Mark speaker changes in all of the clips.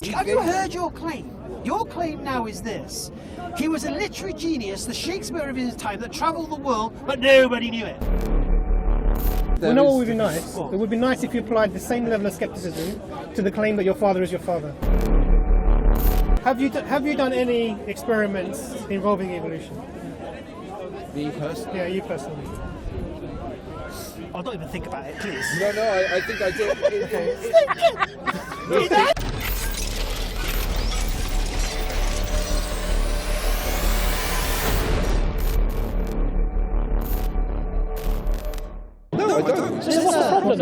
Speaker 1: Have you heard your claim? Your claim now is this. He was a literary genius, the Shakespeare of his time that travelled the world, but nobody knew it.
Speaker 2: You know what would be nice? It would be nice if you applied the same level of skepticism to the claim that your father is your father. Have you done any experiments involving evolution?
Speaker 3: Me personally?
Speaker 2: Yeah, you personally.
Speaker 1: Oh, don't even think about it, please.
Speaker 3: No, I think I did. No, I don't.
Speaker 1: What's the problem?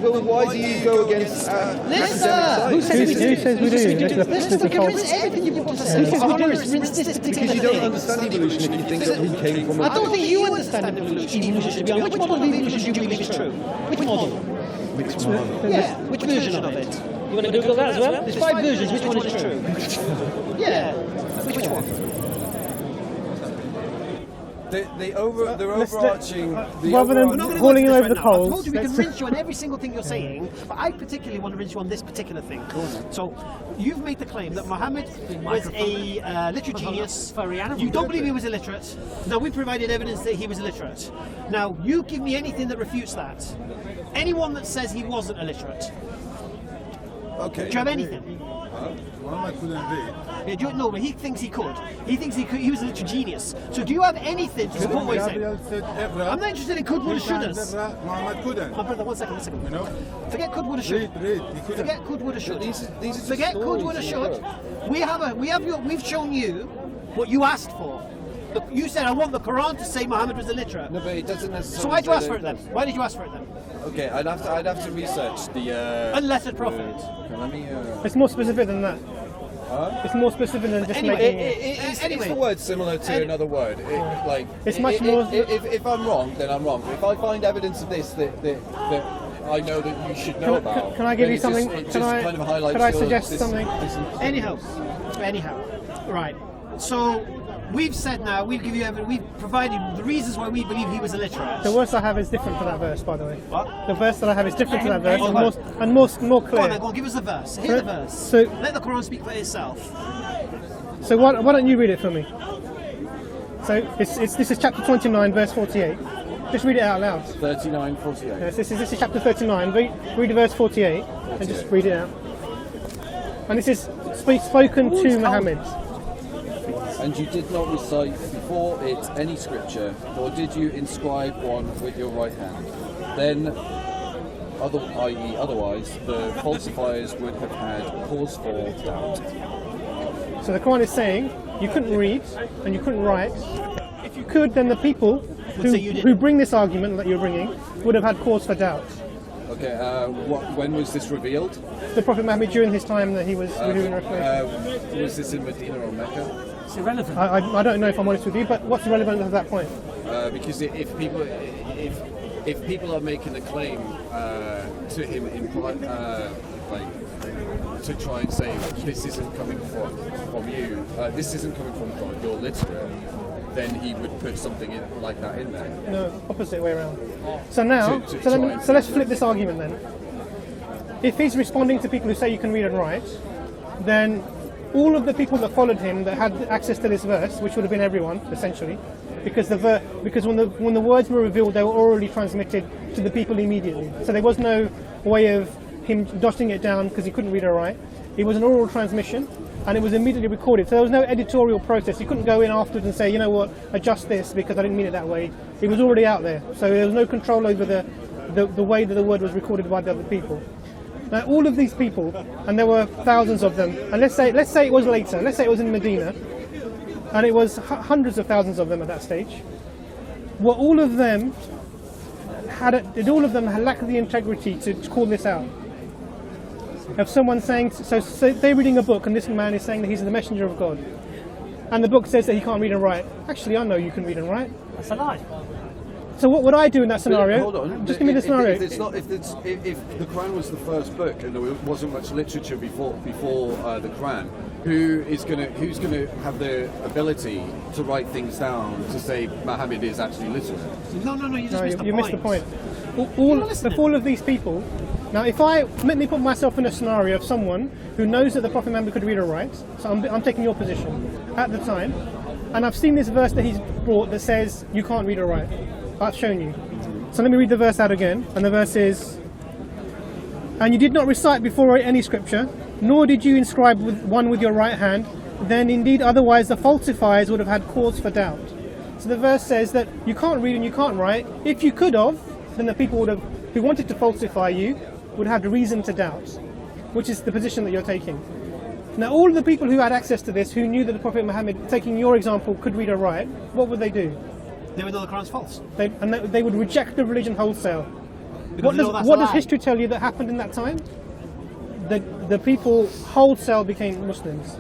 Speaker 3: Well, why do you go against
Speaker 2: Who says we do?
Speaker 1: Everything you want to say.
Speaker 3: Because you don't understand evolution if you think that we came from
Speaker 1: I don't think you understand evolution, to be honest. Which model of evolution do you believe is true? Which model?
Speaker 3: Mixed model.
Speaker 1: Yeah, which version of it?
Speaker 4: You want to Google that as well?
Speaker 1: There's 5 versions, which one is true? Yeah, which one?
Speaker 3: The overarching...
Speaker 2: Rather than hauling you over the
Speaker 1: I
Speaker 2: coals.
Speaker 1: told you we can rinse you on every single thing you're saying, but I particularly want to rinse you on this particular thing. So, you've made the claim that Muhammad was a literary genius. You don't believe he was illiterate. Now, we provided evidence that he was illiterate. Now, you give me anything that refutes that. Anyone that says he wasn't illiterate.
Speaker 3: Okay.
Speaker 1: Do you have anything?
Speaker 5: Muhammad couldn't read.
Speaker 1: Yeah, no, but he thinks he could. He thinks he was a literary genius. So do you have anything to support what you're saying? I'm not interested in could, would, should.
Speaker 5: Muhammad couldn't.
Speaker 1: My brother, one second.
Speaker 5: You know?
Speaker 1: Forget could, would, should.
Speaker 5: Read. He couldn't.
Speaker 1: Forget could, would, should.
Speaker 3: These are
Speaker 1: Forget could, would, should. We've shown you what you asked for. Look, you said I want the Quran to say Muhammad was illiterate.
Speaker 3: No, but it doesn't necessarily.
Speaker 1: So why did you ask for it then? Why did you ask for it then?
Speaker 3: Okay, I'd have to research the.
Speaker 1: Unlettered prophet.
Speaker 3: Okay, let me.
Speaker 2: It's more specific than that. It's more specific than just making it.
Speaker 3: It's the word similar to another word.
Speaker 2: It's much more.
Speaker 3: If I'm wrong, then I'm wrong. But if I find evidence of this that I know that you should know about,
Speaker 2: Can I give you something?
Speaker 3: Can
Speaker 2: I suggest something?
Speaker 1: Anyhow, right. So we've said now, we've given you evidence, we've provided the reasons why we believe he was illiterate.
Speaker 2: The verse I have is different to that verse, by the way.
Speaker 1: What?
Speaker 2: The verse that I have is different to that verse and more
Speaker 1: Go on,
Speaker 2: clear.
Speaker 1: then, go on, give us the verse. Hear the verse.
Speaker 2: So-
Speaker 1: let the Quran speak for itself.
Speaker 2: So why don't you read it for me? So this is chapter 29, verse 48. Just read it out loud.
Speaker 3: 39:48.
Speaker 2: Yes, this is chapter 39. Read verse 48 and just read it out. And this is spoken to Muhammad.
Speaker 3: And you did not recite before it any scripture, nor did you inscribe one with your right hand. Then, otherwise, the falsifiers would have had cause for doubt.
Speaker 2: So the Quran is saying you couldn't read and you couldn't write. If you could, then the people who bring this argument that you're bringing would have had cause for doubt.
Speaker 3: Okay, when was this revealed?
Speaker 2: The Prophet Muhammad during his time that he was renewing Revelation.
Speaker 3: Was this in Medina or Mecca?
Speaker 4: It's irrelevant.
Speaker 2: I don't know if I'm honest with you, but what's relevant at that point?
Speaker 3: Because if people are making a claim to him to try and say this isn't coming from you, this isn't coming from God, you're literate, then he would put something like that in there.
Speaker 2: No, opposite way around. So now, so let's flip this argument then. If he's responding to people who say you can read and write, then all of the people that followed him that had access to this verse, which would have been everyone essentially, because when the words were revealed, they were orally transmitted to the people immediately. So there was no way of him jotting it down because he couldn't read or write. It was an oral transmission, and it was immediately recorded. So there was no editorial process. You couldn't go in afterwards and say, you know what, adjust this because I didn't mean it that way. It was already out there. So there was no control over the way that the word was recorded by the other people. Now all of these people, and there were thousands of them, and let's say it was later, let's say it was in Medina, and it was hundreds of thousands of them at that stage. Well, all of them had lacked the integrity to call this out. Of someone saying, so they're reading a book and this man is saying that he's the messenger of God, and the book says that he can't read and write. Actually, I know you can read and write.
Speaker 4: That's a lie.
Speaker 2: So what would I do in that scenario?
Speaker 3: Hold on.
Speaker 2: Just give me the scenario.
Speaker 3: If the Quran was the first book and there wasn't much literature before the Quran, who's going to have the ability to write things down to say Muhammad is actually literate?
Speaker 1: No, you just missed the point.
Speaker 2: Missed the point. All of these people. Now, if let me put myself in a scenario of someone who knows that the Prophet Muhammad could read or write, so I'm taking your position at the time, and I've seen this verse that he's brought that says you can't read or write. I've shown you. So let me read the verse out again, and the verse is, and you did not recite before any scripture, nor did you inscribe one with your right hand, then indeed otherwise the falsifiers would have had cause for doubt. So the verse says that you can't read and you can't write. If you could have, then the people who wanted to falsify you would have reason to doubt, which is the position that you're taking. Now all of the people who had access to this, who knew that the Prophet Muhammad, taking your example, could read or write, what would they do?
Speaker 1: They would know the Quran's false.
Speaker 2: They would reject the religion wholesale. What does history tell you that happened in that time? The people wholesale became Muslims.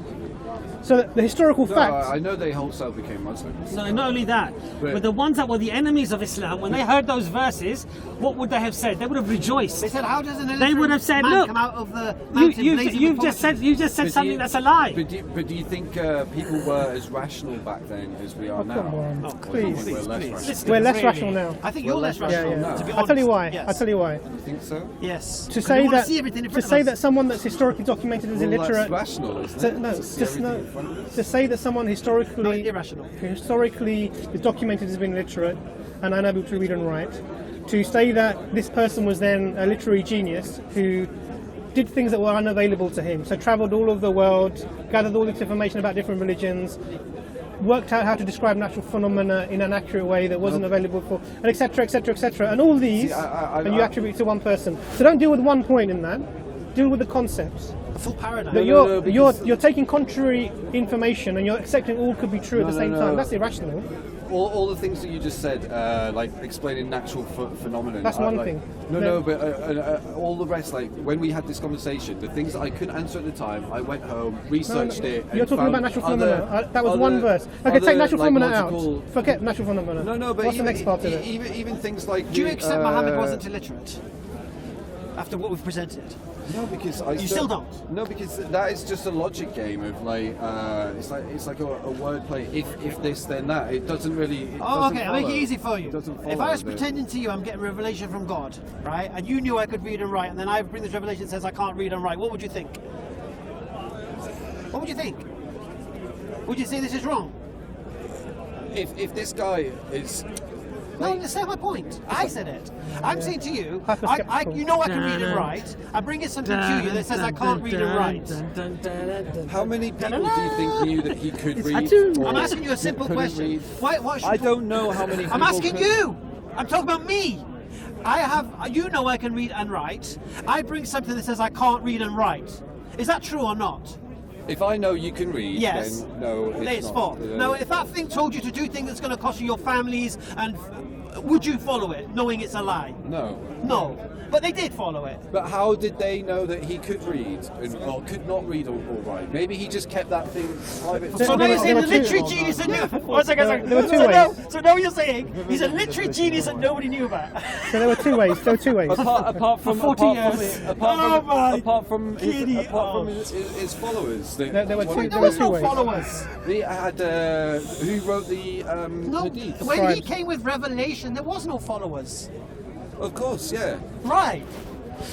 Speaker 2: So the historical fact.
Speaker 3: I know they wholesale became Muslims.
Speaker 4: No, not only that, but the ones that were the enemies of Islam, when they heard those verses, what would they have said? They would have rejoiced.
Speaker 1: They said, "How does an
Speaker 4: They would have said,
Speaker 1: man
Speaker 4: "Look,
Speaker 1: come out of the mountain
Speaker 4: you've just said something that's a lie."
Speaker 3: But do you think people were as rational back then as we are now?
Speaker 2: Come on,
Speaker 1: Oh,
Speaker 2: please.
Speaker 3: We're less rational.
Speaker 2: We're less
Speaker 4: Really?
Speaker 2: rational now.
Speaker 1: I think you're less
Speaker 3: Yeah,
Speaker 1: rational.
Speaker 3: yeah.
Speaker 1: To be
Speaker 2: I'll tell you why.
Speaker 1: honest. Yes.
Speaker 2: I'll tell you why.
Speaker 3: You think so?
Speaker 1: Yes.
Speaker 2: To
Speaker 1: We
Speaker 2: say
Speaker 1: wanna
Speaker 2: that
Speaker 1: see everything in front of us.
Speaker 2: that someone that's historically documented as
Speaker 3: Well,
Speaker 2: illiterate.
Speaker 3: that's rational, isn't it?
Speaker 2: No,
Speaker 3: To see
Speaker 2: just
Speaker 3: everything
Speaker 2: no.
Speaker 3: in front of us.
Speaker 2: To say that someone
Speaker 1: No,
Speaker 2: historically
Speaker 1: irrational.
Speaker 2: is documented as being literate and unable to read and write, to say that this person was then a literary genius who did things that were unavailable to him, so travelled all over the world, gathered all this information about different religions, worked out how to describe natural phenomena in an accurate way that wasn't available for, and etc, etc, etc, and all these, and you attribute to one person. So don't deal with one point in that. Deal with the concepts.
Speaker 1: A full paradigm.
Speaker 2: That
Speaker 3: No,
Speaker 2: you're taking contrary information and you're accepting all could be true at the same time. That's irrational.
Speaker 3: All the things that you just said, like explaining natural phenomena.
Speaker 2: That's one thing.
Speaker 3: No, but all the rest, like when we had this conversation, the things that I couldn't answer at the time, I went home, researched it.
Speaker 2: You're
Speaker 3: and
Speaker 2: talking
Speaker 3: found
Speaker 2: about natural
Speaker 3: other-
Speaker 2: phenomena. That was
Speaker 3: other-
Speaker 2: one verse. Okay, take
Speaker 3: other,
Speaker 2: natural
Speaker 3: like,
Speaker 2: phenomena
Speaker 3: logical-
Speaker 2: out. Forget natural phenomena.
Speaker 3: No, but
Speaker 2: what's
Speaker 3: even,
Speaker 2: the next part of it?
Speaker 3: even things like.
Speaker 1: Do you accept Muhammad wasn't illiterate? After what we've presented?
Speaker 3: No, because
Speaker 1: You still don't?
Speaker 3: No, because that is just a logic game of like it's like a wordplay. If this then that. It doesn't really.
Speaker 1: Oh, okay, I'll make it easy for you.
Speaker 3: It doesn't
Speaker 1: If I
Speaker 3: follow
Speaker 1: was
Speaker 3: the-
Speaker 1: pretending to you I'm getting revelation from God, right, and you knew I could read and write, and then I bring this revelation that says I can't read and write, what would you think? What would you think? Would you say this is wrong?
Speaker 3: If this guy is.
Speaker 1: No, just say my point. I said it. I'm saying to you,
Speaker 2: Hyper-skeptical.
Speaker 1: you know I can read and write. I'm bringing something to you that says I can't read and write.
Speaker 3: How many people do you think knew that he could read? or
Speaker 1: I'm asking you a simple
Speaker 3: couldn't
Speaker 1: question.
Speaker 3: read?
Speaker 1: What should
Speaker 3: I don't know how many people
Speaker 1: I'm asking
Speaker 3: could.
Speaker 1: you. I'm talking about me. You know I can read and write. I bring something that says I can't read and write. Is that true or not?
Speaker 3: If I know you can read,
Speaker 1: Yes.
Speaker 3: then no,
Speaker 1: It's
Speaker 3: not.
Speaker 1: false. Now, if that thing told you to do things that's going to cost you your families, and would you follow it, knowing it's a lie?
Speaker 3: No.
Speaker 1: No. But they did follow it.
Speaker 3: But how did they know that he could read or could not read or write? Maybe he just kept that thing private.
Speaker 1: So now you're saying
Speaker 2: there
Speaker 1: the
Speaker 2: were two-
Speaker 1: literary genius and one second.
Speaker 2: There were two ways.
Speaker 1: So now you're saying he's a literary genius that nobody knew about.
Speaker 2: So there were two ways.
Speaker 3: Apart from
Speaker 1: 40 years.
Speaker 3: apart from
Speaker 1: giddy
Speaker 3: his followers.
Speaker 2: There were two-
Speaker 1: There was no
Speaker 2: ways.
Speaker 1: followers.
Speaker 3: He had who wrote the
Speaker 1: No,
Speaker 3: hadith?
Speaker 1: when he
Speaker 2: Scribes.
Speaker 1: came with revelation, there was no followers.
Speaker 3: Of course, yeah.
Speaker 1: Right.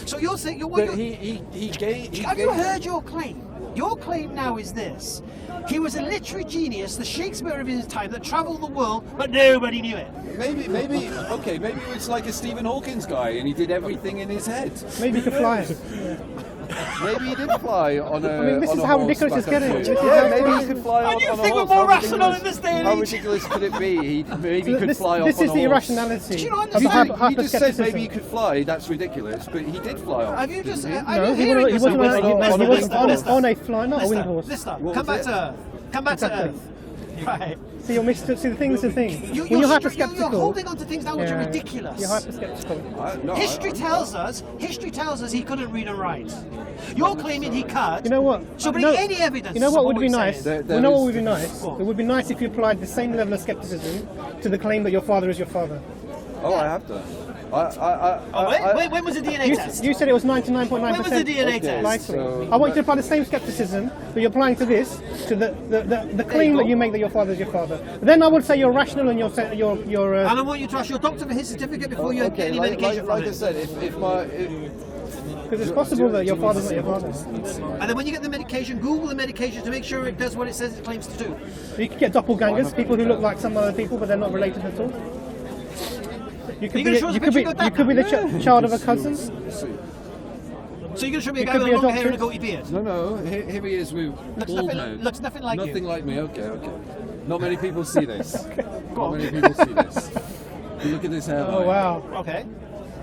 Speaker 1: So you're saying
Speaker 3: But he gave.
Speaker 1: Have you heard your claim? Your claim now is this: he was a literary genius, the Shakespeare of his time, that travelled the world, but nobody knew it.
Speaker 3: Maybe it's like a Stephen Hawking's guy, and he did everything in his head.
Speaker 2: Maybe you could fly.
Speaker 3: Maybe he did fly on a.
Speaker 2: I mean, this
Speaker 3: on
Speaker 2: is
Speaker 3: a
Speaker 2: how
Speaker 3: horse
Speaker 2: ridiculous it's
Speaker 3: back
Speaker 2: getting.
Speaker 3: up
Speaker 2: This
Speaker 3: to-
Speaker 2: is
Speaker 3: Yeah,
Speaker 2: how
Speaker 3: maybe he
Speaker 2: ridiculous-
Speaker 3: could fly
Speaker 1: And
Speaker 3: on
Speaker 1: you
Speaker 3: on a
Speaker 1: think we're
Speaker 3: horse.
Speaker 1: more
Speaker 3: How
Speaker 1: rational
Speaker 3: ridiculous-
Speaker 1: in this day and
Speaker 3: How
Speaker 1: age?
Speaker 3: ridiculous could it be? Maybe he could
Speaker 2: This,
Speaker 3: fly off
Speaker 2: this
Speaker 3: on
Speaker 2: is
Speaker 3: a
Speaker 2: the
Speaker 3: horse.
Speaker 2: irrationality
Speaker 1: Do you not
Speaker 2: of
Speaker 1: understand?
Speaker 3: You just said
Speaker 2: hyper-skepticism.
Speaker 3: maybe he could fly. That's ridiculous, but he did fly off.
Speaker 1: Have you just?
Speaker 3: didn't he?
Speaker 1: Are
Speaker 2: No,
Speaker 1: you
Speaker 2: he
Speaker 1: hearing
Speaker 2: wasn't
Speaker 1: yourself?
Speaker 3: on a
Speaker 1: Listen,
Speaker 3: winged
Speaker 1: listen,
Speaker 2: on a fly, not a winged
Speaker 1: listen,
Speaker 2: horse.
Speaker 1: listen.
Speaker 3: What
Speaker 1: Come
Speaker 3: was
Speaker 1: back
Speaker 3: it?
Speaker 1: to Earth. Come back to
Speaker 2: Exactly.
Speaker 1: Earth. Right.
Speaker 2: See, the thing is the thing. When you're
Speaker 1: You're
Speaker 2: hyper-skeptical,
Speaker 1: holding on to things now which are ridiculous.
Speaker 2: You're hyper-skeptical.
Speaker 1: History tells us he couldn't read and write. You're claiming he could.
Speaker 2: You know what?
Speaker 1: So bring
Speaker 2: No,
Speaker 1: any evidence.
Speaker 2: You know what would be
Speaker 1: he's
Speaker 2: nice?
Speaker 1: saying.
Speaker 2: You know what would be nice? It would be nice if you applied the same level of skepticism to the claim that your father is your father.
Speaker 3: Oh, I have done.
Speaker 1: Wait, when was the DNA test?
Speaker 2: You said it was 99.9%.
Speaker 1: When was the DNA test?
Speaker 2: Likely.
Speaker 3: So-
Speaker 2: I want you to apply the same skepticism that you're applying to this, to the claim that you make that your father is your father. Then I would say you're rational and you're
Speaker 1: And I want you to ask your doctor for his certificate before you get any
Speaker 3: like
Speaker 1: medication from
Speaker 3: I
Speaker 1: it.
Speaker 3: said, if
Speaker 2: Because it's possible that your father's not your father.
Speaker 1: And then when you get the medication, Google the medication to make sure it does what it says it claims to do.
Speaker 2: You could get doppelgangers, people who look like some other people but they're not related at all. You could be the child of a cousin.
Speaker 1: So you're going to show me a guy with a long hair and a goatee beard?
Speaker 3: No, here he is with bald man.
Speaker 1: Looks nothing like you.
Speaker 3: Nothing like me, okay. Not many people see this. Not many people see this. Look at this hair.
Speaker 2: Oh wow.
Speaker 1: Okay.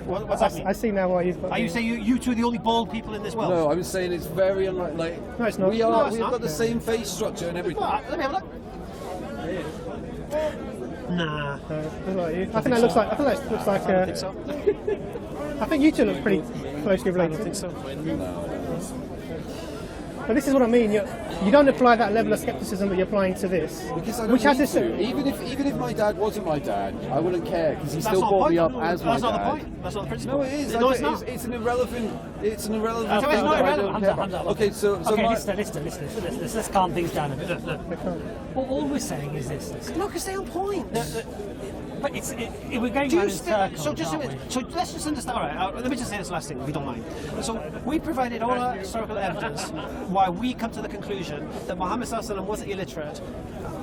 Speaker 1: What's that mean?
Speaker 2: I see now why he's got.
Speaker 1: Are you saying you two are the only bald people in this world?
Speaker 3: No, I'm saying it's very unlikely.
Speaker 2: No, it's not.
Speaker 3: We've got the same face structure and everything.
Speaker 1: What? Let me have a look. Nah.
Speaker 2: I think that looks like. I think that looks like.
Speaker 1: I don't think so.
Speaker 2: I think you two look pretty closely
Speaker 1: I
Speaker 2: related.
Speaker 1: don't think so.
Speaker 2: But this is what I mean. You don't apply that level of skepticism that you're applying to this,
Speaker 3: Because I don't
Speaker 2: which has
Speaker 3: need
Speaker 2: this.
Speaker 3: to. Even if my dad wasn't my dad, I wouldn't care because he
Speaker 1: That's
Speaker 3: still
Speaker 1: not
Speaker 3: brought
Speaker 1: the
Speaker 3: me
Speaker 1: point.
Speaker 3: up as my
Speaker 1: That's not the
Speaker 3: dad.
Speaker 1: point. That's not the principle.
Speaker 3: No, it is.
Speaker 1: No, it's not.
Speaker 3: It's an irrelevant. It's an irrelevant.
Speaker 1: No, it's
Speaker 3: thing
Speaker 1: not
Speaker 3: that I
Speaker 1: irrelevant.
Speaker 3: don't care about.
Speaker 4: Hamza.
Speaker 3: Okay, so
Speaker 4: Okay,
Speaker 3: my,
Speaker 4: listen. Let's calm things down a bit. Look. All we're saying is this.
Speaker 1: No, because they're on point.
Speaker 4: But we're going around in circles,
Speaker 1: So just a
Speaker 4: aren't
Speaker 1: minute.
Speaker 4: we?
Speaker 1: So let's just understand. All right, let me just say this last thing, if you don't mind. So we provided all our historical evidence why we come to the conclusion that Muhammad Sallallahu Alaihi Wasallam wasn't illiterate,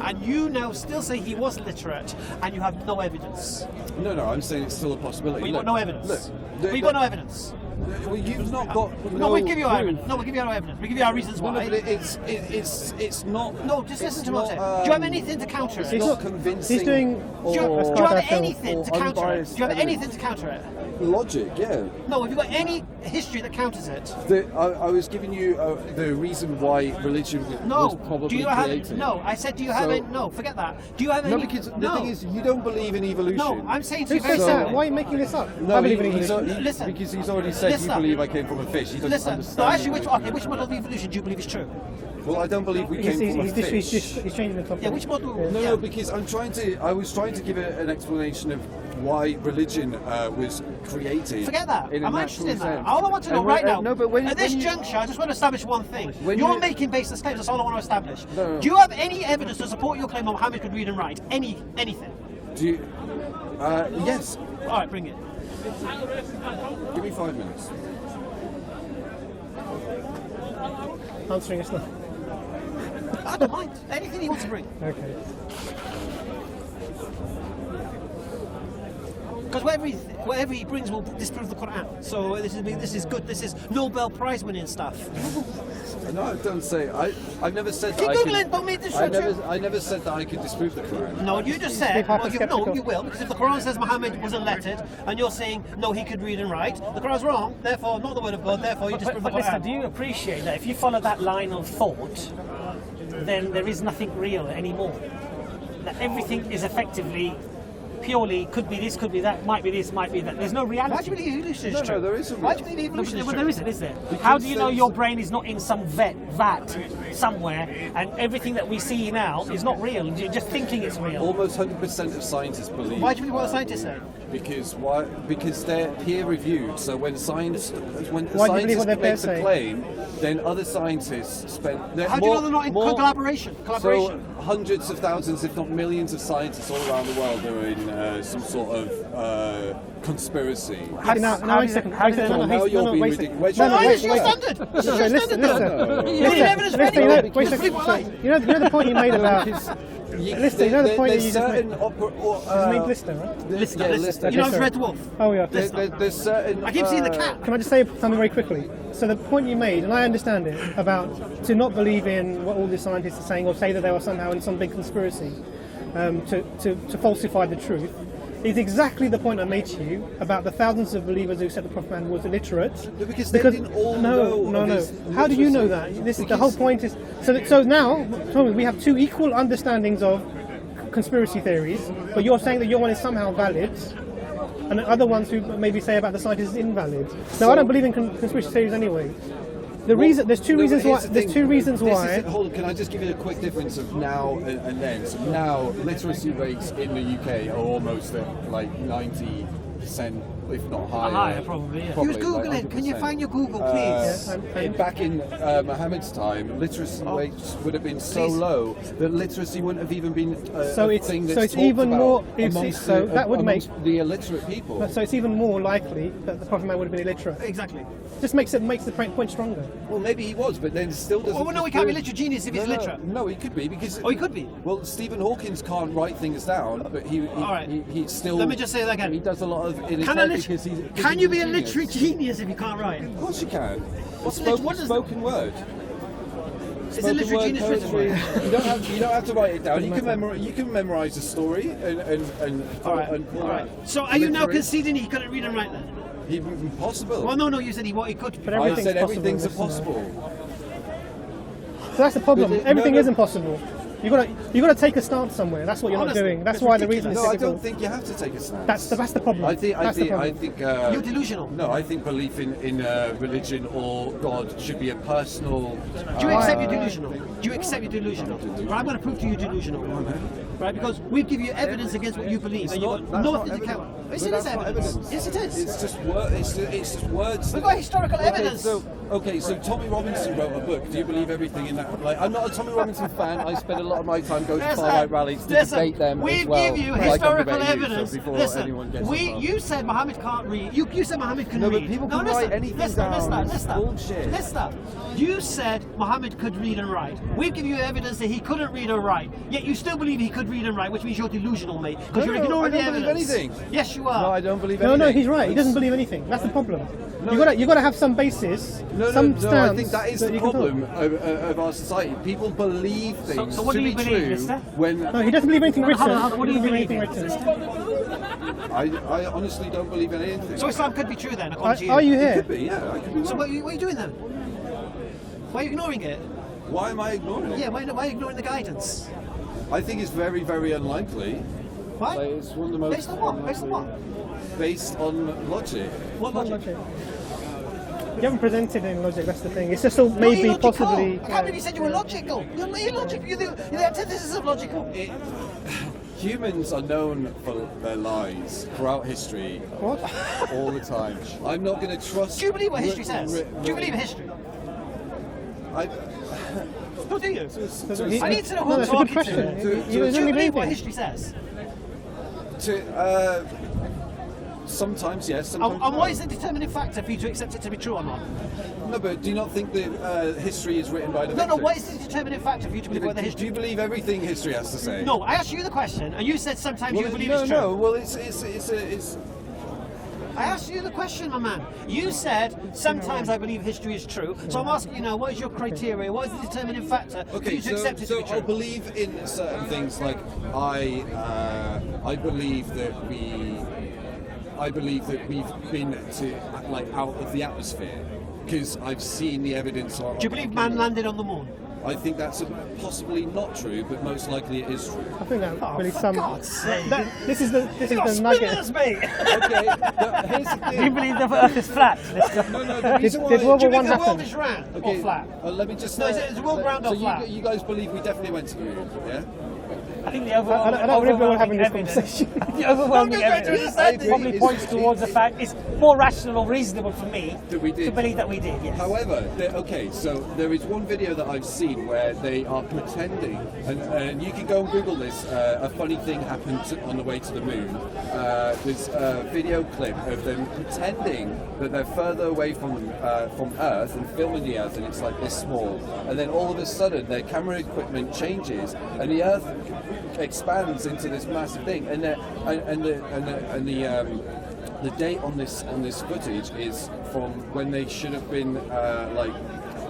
Speaker 1: and you now still say he was literate, and you have no evidence.
Speaker 3: no, I'm saying it's still a possibility.
Speaker 1: We've got no evidence.
Speaker 3: Look,
Speaker 1: We've got no evidence.
Speaker 3: Well, you've not got.
Speaker 1: No, we give you our
Speaker 3: proof.
Speaker 1: evidence. No, we give you our evidence. We give you our reasons
Speaker 3: No,
Speaker 1: why.
Speaker 3: but it's not.
Speaker 1: No, just listen to
Speaker 3: not,
Speaker 1: me. Do you have anything to counter it?
Speaker 3: It's not convincing.
Speaker 2: He's doing.
Speaker 1: Do you
Speaker 3: or-
Speaker 1: have
Speaker 2: Kardashian
Speaker 1: anything to counter it?
Speaker 3: unbiased
Speaker 1: Do you have anything
Speaker 3: evidence.
Speaker 1: to counter it?
Speaker 3: Logic, yeah.
Speaker 1: No, have you got any history that counters it?
Speaker 3: I was giving you the reason why religion
Speaker 1: No.
Speaker 3: was probably
Speaker 1: Do you have?
Speaker 3: created.
Speaker 1: No, I said, do you have
Speaker 3: So-
Speaker 1: any? No, forget that. Do you have any?
Speaker 3: No, because the thing is, you don't believe in evolution.
Speaker 1: No, I'm saying to
Speaker 2: Who
Speaker 1: you very
Speaker 2: says that?
Speaker 1: simply.
Speaker 2: Why are you making this up?
Speaker 3: No,
Speaker 2: I believe in
Speaker 3: he's
Speaker 2: English.
Speaker 1: Listen.
Speaker 3: because he's already said
Speaker 1: Listen.
Speaker 3: you believe I came from a fish. He doesn't
Speaker 1: Listen.
Speaker 3: understand.
Speaker 1: No, actually,
Speaker 3: evolution.
Speaker 1: which model of evolution do you believe is true?
Speaker 3: Well, I don't believe we came from a fish.
Speaker 2: He's changing the topic.
Speaker 1: Yeah, which model?
Speaker 3: No, because I was trying to give an explanation of why religion was created.
Speaker 1: Forget that.
Speaker 3: In a
Speaker 1: I'm not
Speaker 3: natural
Speaker 1: interested in that.
Speaker 3: sense.
Speaker 1: All I want to know
Speaker 3: And
Speaker 1: right
Speaker 3: when-
Speaker 1: now,
Speaker 3: no, but when,
Speaker 1: at this
Speaker 3: when you-
Speaker 1: juncture, I just want to establish one thing.
Speaker 3: When
Speaker 1: You're
Speaker 3: you-
Speaker 1: making baseless claims. That's all I want to establish.
Speaker 3: No.
Speaker 1: Do you have any evidence to support your claim that Muhammad could read and write? Anything?
Speaker 3: Do you, yes.
Speaker 1: All right, bring it.
Speaker 3: Give me 5 minutes.
Speaker 2: Answering us now.
Speaker 1: I don't mind. Anything you want to bring.
Speaker 2: Okay.
Speaker 1: Because whatever he brings will disprove the Quran. So this is good. This is Nobel Prize winning stuff.
Speaker 3: No, don't say. I've never said
Speaker 1: Keep
Speaker 3: that.
Speaker 1: Googling, don't make this short.
Speaker 3: I never said that I could disprove the Quran.
Speaker 1: No, you just
Speaker 2: Stay
Speaker 1: said,
Speaker 2: half
Speaker 1: well,
Speaker 2: skeptical.
Speaker 1: you will, because if the Quran says Muhammad was unlettered, and you're saying, no, he could read and write, the Quran's wrong, therefore, not the word of God, therefore, you disprove the
Speaker 4: But listen,
Speaker 1: Quran.
Speaker 4: do you appreciate that if you follow that line of thought, then there is nothing real anymore? That everything is effectively, purely, could be this, could be that, might be this, might be that. There's no reality.
Speaker 1: Why do you believe evolution is
Speaker 3: No,
Speaker 1: true?
Speaker 3: no, there is a
Speaker 1: Why do you
Speaker 3: real-
Speaker 1: believe evolution is
Speaker 4: Well,
Speaker 1: true?
Speaker 4: there isn't, is there? How do you know
Speaker 3: there's-
Speaker 4: your brain is not in some vat somewhere, and everything that we see now is not real? You're just thinking it's real.
Speaker 3: Almost 100% of scientists believe.
Speaker 1: Why do you believe what the scientists say?
Speaker 3: Because why? Because they're peer reviewed. So when science, when
Speaker 2: Why do you believe
Speaker 3: scientists
Speaker 2: what their
Speaker 3: makes
Speaker 2: peers
Speaker 3: a
Speaker 2: say?
Speaker 3: claim, then other scientists spend.
Speaker 1: How do you know they're not in collaboration?
Speaker 3: So hundreds of thousands, if not millions, of scientists all around the world are in some sort of conspiracy.
Speaker 2: Now, wait a second.
Speaker 4: how did they know?
Speaker 3: Now you're being
Speaker 2: wait a
Speaker 3: ridiculous.
Speaker 2: second.
Speaker 1: Why
Speaker 2: wait,
Speaker 1: is your
Speaker 2: wait.
Speaker 1: standard? This is your
Speaker 2: Listen,
Speaker 1: standard.
Speaker 2: listen.
Speaker 1: You need evidence for
Speaker 2: Listen,
Speaker 1: anything.
Speaker 2: wait a
Speaker 1: Just
Speaker 2: second.
Speaker 1: believe what I like.
Speaker 2: You know the point you made about. Listen, you know the point that you just made.
Speaker 3: It's
Speaker 2: made Lister, right?
Speaker 1: Lister. You know, it's Red Dwarf.
Speaker 2: Oh yeah.
Speaker 3: There's certain.
Speaker 1: I keep seeing the cat.
Speaker 2: Can I just say something very quickly? So the point you made, and I understand it, about to not believe in what all the scientists are saying, or say that they were somehow in some big conspiracy to falsify the truth, is exactly the point I made to you about the thousands of believers who said the Prophet Muhammad was illiterate.
Speaker 3: Because they didn't all know
Speaker 2: no.
Speaker 3: of his
Speaker 2: How do you know
Speaker 3: literacy?
Speaker 2: that? This is the whole point. Is so now we have two equal understandings of conspiracy theories, but you're saying that your one is somehow valid, and the other ones who maybe say about the scientists is invalid. Now I don't believe in conspiracy theories anyway. There's two reasons why. There's two reasons why.
Speaker 3: Hold on, can I just give you a quick difference of now and then? So now literacy rates in the UK are almost at like 90%, if not higher.
Speaker 4: Higher, probably, yeah.
Speaker 1: Use Google it. Can you
Speaker 3: 100%.
Speaker 1: find your Google, please?
Speaker 3: Back in Muhammad's time, literacy rates would have been so
Speaker 1: Please.
Speaker 3: low that literacy wouldn't have even been
Speaker 2: So
Speaker 3: a
Speaker 2: it's-
Speaker 3: thing
Speaker 2: so
Speaker 3: that's
Speaker 2: it's
Speaker 3: talked
Speaker 2: even
Speaker 3: about
Speaker 2: more-
Speaker 3: amongst
Speaker 2: so
Speaker 3: the,
Speaker 2: that would
Speaker 3: amongst
Speaker 2: make-
Speaker 3: the illiterate people.
Speaker 2: So it's even more likely that the Prophet Muhammad would have been illiterate.
Speaker 1: Exactly.
Speaker 2: Just makes the point stronger.
Speaker 3: Well, maybe he was, but then still doesn't.
Speaker 1: Well, no, he can't be literate genius if he's literate.
Speaker 3: No, he could be because.
Speaker 1: Oh, he could be.
Speaker 3: Well, Stephen Hawkins can't write things down, but he
Speaker 1: All right.
Speaker 3: he still.
Speaker 1: Let me just say that again.
Speaker 3: He does a lot of.
Speaker 1: Can you be a literate genius if you can't write?
Speaker 3: Of course you can.
Speaker 1: What's
Speaker 3: Spoken,
Speaker 1: what is
Speaker 3: spoken word.
Speaker 1: Is a literate genius written
Speaker 3: poetry.
Speaker 1: word?
Speaker 3: You don't have to write it down. You can memorize a story and
Speaker 1: All right.
Speaker 3: pull
Speaker 1: All right.
Speaker 3: that.
Speaker 1: So are you now
Speaker 3: Literary.
Speaker 1: conceding he couldn't read and write then?
Speaker 3: Impossible.
Speaker 1: Well, no, you said he could.
Speaker 2: But
Speaker 3: I
Speaker 2: everything's
Speaker 3: said
Speaker 2: possible
Speaker 3: everything's
Speaker 2: in this
Speaker 3: impossible.
Speaker 2: So that's the problem.
Speaker 3: But
Speaker 2: Everything
Speaker 3: no.
Speaker 2: is impossible. You got to take a stance somewhere. That's what you're
Speaker 1: Honestly,
Speaker 2: not doing. That's
Speaker 1: it's
Speaker 2: why the reason
Speaker 1: ridiculous.
Speaker 2: it's
Speaker 3: No, I
Speaker 2: difficult.
Speaker 3: don't think you have to take a stance.
Speaker 2: That's the problem.
Speaker 3: I think.
Speaker 1: You're delusional.
Speaker 3: No, I think belief in religion or God should be a personal.
Speaker 1: Do you accept you're delusional? Do you accept you're delusional? Right, I'm going to prove to you you're delusional. Right, because we give you evidence against what you believe, and you've got nothing to count. Yes, it is evidence. Yes, it is.
Speaker 3: It's just it's just words.
Speaker 1: We've got historical evidence.
Speaker 3: So Tommy Robinson wrote a book. Do you believe everything in that? Like, I'm not a Tommy Robinson fan. I spend a lot of my time going to far right rallies to debate them
Speaker 1: we
Speaker 3: as well.
Speaker 1: give you
Speaker 3: like I'm
Speaker 1: historical
Speaker 3: debating you,
Speaker 1: evidence.
Speaker 3: so before
Speaker 1: Listen,
Speaker 3: anyone gets involved.
Speaker 1: you said Muhammad can't read. You said Muhammad can
Speaker 3: No,
Speaker 1: read.
Speaker 3: but people
Speaker 1: no,
Speaker 3: can
Speaker 1: listen,
Speaker 3: write anything
Speaker 1: listen,
Speaker 3: down.
Speaker 1: Listen,
Speaker 3: Bullshit.
Speaker 1: Listen. You said Muhammad could read and write. We've given you evidence that he couldn't read or write. Yet you still believe he could read and write, which means you're delusional, mate. Because you're ignoring
Speaker 3: I
Speaker 1: the
Speaker 3: don't believe
Speaker 1: evidence.
Speaker 3: anything.
Speaker 1: Yes, you are.
Speaker 3: No, I don't believe anything.
Speaker 2: No, he's right. He doesn't believe anything. That's the problem.
Speaker 3: No,
Speaker 2: you got to have some basis,
Speaker 3: No,
Speaker 2: some stance.
Speaker 3: I think that is the
Speaker 2: you can
Speaker 3: problem
Speaker 2: talk.
Speaker 3: of our society. People believe things
Speaker 4: So what
Speaker 3: to
Speaker 4: do you
Speaker 3: be
Speaker 4: believe,
Speaker 3: true
Speaker 4: mister?
Speaker 3: when
Speaker 2: No, he doesn't believe anything written.
Speaker 4: Hold on, what do you
Speaker 2: He doesn't
Speaker 4: believe in?
Speaker 2: written.
Speaker 3: I honestly don't believe in anything.
Speaker 1: So Islam could be true then, according to you.
Speaker 2: Are you here?
Speaker 3: Could be, yeah. I could be
Speaker 1: So
Speaker 3: wrong.
Speaker 1: what are you doing then? Why are you ignoring it?
Speaker 3: Why am I ignoring it?
Speaker 1: Yeah, why are you ignoring the guidance?
Speaker 3: I think it's very, very unlikely.
Speaker 1: Why?
Speaker 3: Like, it's one of the most
Speaker 1: Based on what? Based on what?
Speaker 3: Based on logic.
Speaker 1: What logic?
Speaker 2: Okay. You haven't presented any logic. That's the thing. It's just all
Speaker 1: No,
Speaker 2: maybe
Speaker 1: you're logical.
Speaker 2: possibly.
Speaker 1: I can't believe you said you were logical. You're logical. You're the antithesis of logical.
Speaker 3: Humans are known for their lies throughout history,
Speaker 2: What?
Speaker 3: all the time. I'm not going to trust.
Speaker 1: Do you believe what history says? Do you believe in history? No, do you? I need to know who
Speaker 2: No,
Speaker 1: I'm
Speaker 2: that's a good
Speaker 1: talking
Speaker 2: question.
Speaker 1: to.
Speaker 2: You
Speaker 3: Do
Speaker 1: Do you
Speaker 2: don't believe
Speaker 1: believe what
Speaker 2: anything.
Speaker 1: history says?
Speaker 3: Sometimes yes, sometimes
Speaker 1: And
Speaker 3: no.
Speaker 1: what is the determining factor for you to accept it to be true or not?
Speaker 3: No, but do you not think that history is written by the
Speaker 1: No,
Speaker 3: victors?
Speaker 1: what is the determining factor for you to believe what the
Speaker 3: Do
Speaker 1: history?
Speaker 3: you believe everything history has to say?
Speaker 1: No, I asked you the question, and you said sometimes
Speaker 3: Well,
Speaker 1: you believe
Speaker 3: no,
Speaker 1: it's true.
Speaker 3: no. Well, it's
Speaker 1: I asked you the question, my man. You said sometimes I believe history is true. So I'm asking you now, what is your criteria? What is the determining factor for
Speaker 3: okay.
Speaker 1: you to accept it to
Speaker 3: So
Speaker 1: be true?
Speaker 3: I'll believe in certain things. Like I believe that we've been to like out of the atmosphere because I've seen the evidence.
Speaker 1: Do you believe man landed on the moon?
Speaker 3: I think that's possibly not true, but most likely it is true.
Speaker 2: I think that really
Speaker 1: for
Speaker 2: some.
Speaker 1: God's sake.
Speaker 2: This is the
Speaker 1: You're
Speaker 2: nugget.
Speaker 1: spinners, mate.
Speaker 3: Okay, but here's the
Speaker 4: Do you
Speaker 3: thing.
Speaker 4: believe the Earth is flat?
Speaker 3: No, the reason why.
Speaker 2: Did World
Speaker 1: Do
Speaker 2: War
Speaker 1: you think
Speaker 2: One
Speaker 1: the world
Speaker 2: happen?
Speaker 1: is round or
Speaker 3: Okay,
Speaker 1: flat?
Speaker 3: let me just.
Speaker 1: No, is the world round or
Speaker 3: so
Speaker 1: flat?
Speaker 3: you guys believe we definitely went to the moon, yeah?
Speaker 4: I think the
Speaker 2: I don't believe we're all having this
Speaker 4: evidence,
Speaker 2: conversation.
Speaker 4: the overwhelming
Speaker 1: No, no, no, no,
Speaker 4: evidence
Speaker 1: I agree.
Speaker 4: probably points towards the fact it's more rational or reasonable for me
Speaker 3: That we did.
Speaker 4: to believe that we did. Yes.
Speaker 3: However, so there is one video that I've seen where they are pretending, and you can go and Google this. A funny thing happened on the way to the moon. There's a video clip of them pretending that they're further away from Earth and filming the Earth, and it's like this small. And then all of a sudden, their camera equipment changes, and the Earth expands into this massive thing. And the date on this footage is from when they should have been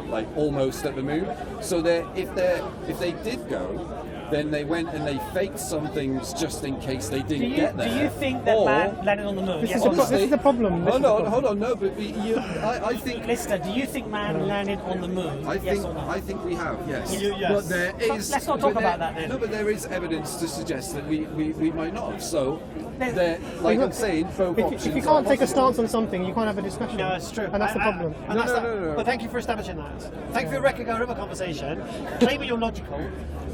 Speaker 3: like almost at the moon. So if they did go, then they went and they faked some things just in case they didn't get there.
Speaker 4: Do you think that man landed on the moon?
Speaker 2: This
Speaker 4: Yes
Speaker 2: is
Speaker 4: or
Speaker 2: the
Speaker 4: no?
Speaker 2: pro- this is the problem. This is the problem.
Speaker 3: Hold on, no, but I think.
Speaker 4: Lister, do you think man landed on the moon? Yes or no?
Speaker 3: I think we have, yes.
Speaker 1: Yes.
Speaker 3: But there is.
Speaker 4: Let's not talk
Speaker 3: but
Speaker 4: about
Speaker 3: there-
Speaker 4: that then.
Speaker 3: No, but there is evidence to suggest that we might not have. So like I'm saying, both
Speaker 2: If
Speaker 3: options
Speaker 2: you
Speaker 3: are
Speaker 2: can't take a
Speaker 3: possible.
Speaker 2: stance on something, you can't have a discussion.
Speaker 1: No, it's true.
Speaker 2: And that's the problem.
Speaker 1: And that's
Speaker 3: No.
Speaker 1: But thank you for establishing that. Thank you for wrecking our other conversation, claiming you're logical,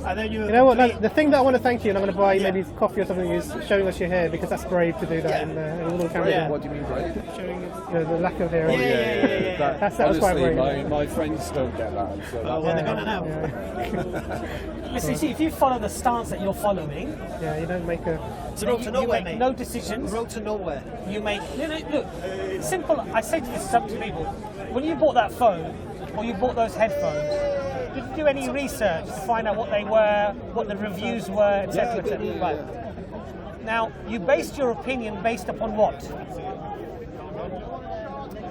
Speaker 1: and then
Speaker 2: You know what? The thing that I want to thank you, and I'm going to buy
Speaker 1: Yeah.
Speaker 2: maybe coffee or something, is showing us your hair, because that's brave to do that
Speaker 1: Yeah.
Speaker 2: in a little camera.
Speaker 1: Yeah.
Speaker 3: What do you mean, right?
Speaker 2: Showing the lack of hair.
Speaker 1: Yeah.
Speaker 2: That was quite
Speaker 3: honestly,
Speaker 2: brave.
Speaker 3: my friends don't get that. So
Speaker 1: Oh, well, they're gonna now.
Speaker 4: Listen, see, if you follow the stance that you're following,
Speaker 2: Yeah, you don't make a.
Speaker 1: It's a road to
Speaker 4: you
Speaker 1: nowhere,
Speaker 4: make
Speaker 1: mate.
Speaker 4: no decisions.
Speaker 1: Road to nowhere.
Speaker 4: You make look simple. I say to this to people: when you bought that phone or you bought those headphones, did you do any research to find out what they were, what the reviews were, etc., etc.? Right. Now, you based your opinion based upon what?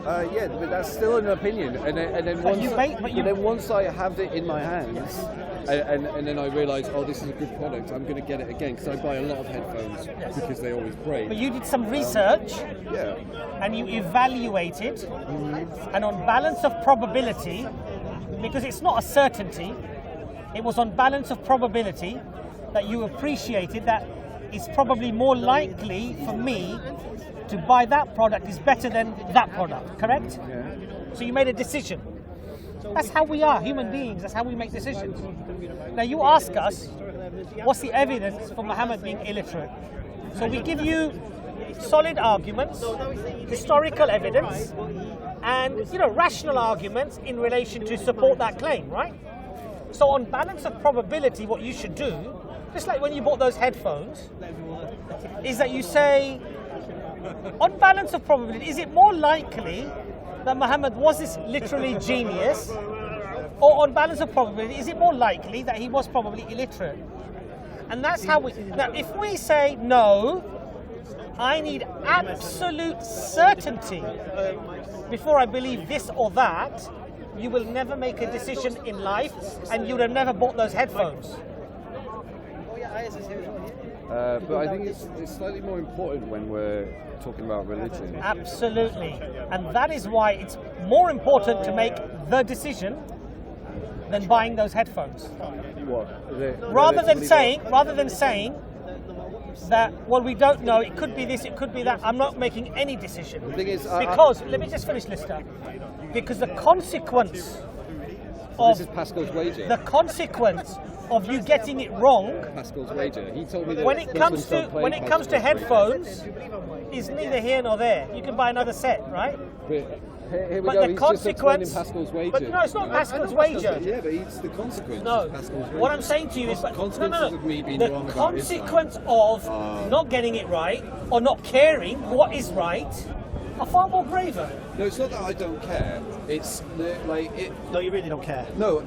Speaker 3: Yeah, but that's still an opinion. And then
Speaker 4: But
Speaker 3: once,
Speaker 4: you make- but you-
Speaker 3: then once I have it in my hands, and then I realise, oh, this is a good product, I'm going to get it again, because I buy a lot of headphones because they always break.
Speaker 4: But you did some research
Speaker 3: Yeah.
Speaker 4: and you evaluated, and on balance of probability, because it's not a certainty, it was on balance of probability that you appreciated that it's probably more likely for me to buy that product is better than that product, correct?
Speaker 3: Yeah.
Speaker 4: So you made a decision. That's how we are, human beings, that's how we make decisions. Now you ask us, what's the evidence for Muhammad being illiterate? So we give you solid arguments, historical evidence, and rational arguments in relation to support that claim, right? So on balance of probability, what you should do, just like when you bought those headphones, is that you say, on balance of probability, is it more likely that Muhammad was this literally genius, or on balance of probability, is it more likely that he was probably illiterate? And that's how we. Now, if we say no, I need absolute certainty before I believe this or that, you will never make a decision in life, and you would have never bought those headphones.
Speaker 3: But I think it's slightly more important when we're talking about religion.
Speaker 4: Absolutely. And that is why it's more important to make the decision than buying those headphones.
Speaker 3: What?
Speaker 4: Rather than saying that, well, we don't know, it could be this, it could be that, I'm not making any decision.
Speaker 3: The thing is,
Speaker 4: Because, let me just finish, Lister. Because the consequence of
Speaker 3: this is Pascal's wager.
Speaker 4: the consequence of you getting it wrong
Speaker 3: Pascal's wager. He told me that
Speaker 4: when it comes to headphones is neither here nor there. You can buy another set, right?
Speaker 3: But here we
Speaker 4: But
Speaker 3: go.
Speaker 4: the
Speaker 3: He's
Speaker 4: consequence.
Speaker 3: just explaining Pascal's wager.
Speaker 4: But no, it's not Pascal's wager.
Speaker 3: Yeah, but it's the consequence.
Speaker 4: No.
Speaker 3: Of Pascal's wager.
Speaker 4: What I'm saying to you is that
Speaker 3: Consequences of me being
Speaker 4: the
Speaker 3: wrong about
Speaker 4: consequence of not getting it right or not caring what is right are far more graver.
Speaker 3: No, it's not that I don't care. It's
Speaker 1: No, you really don't care.
Speaker 3: No,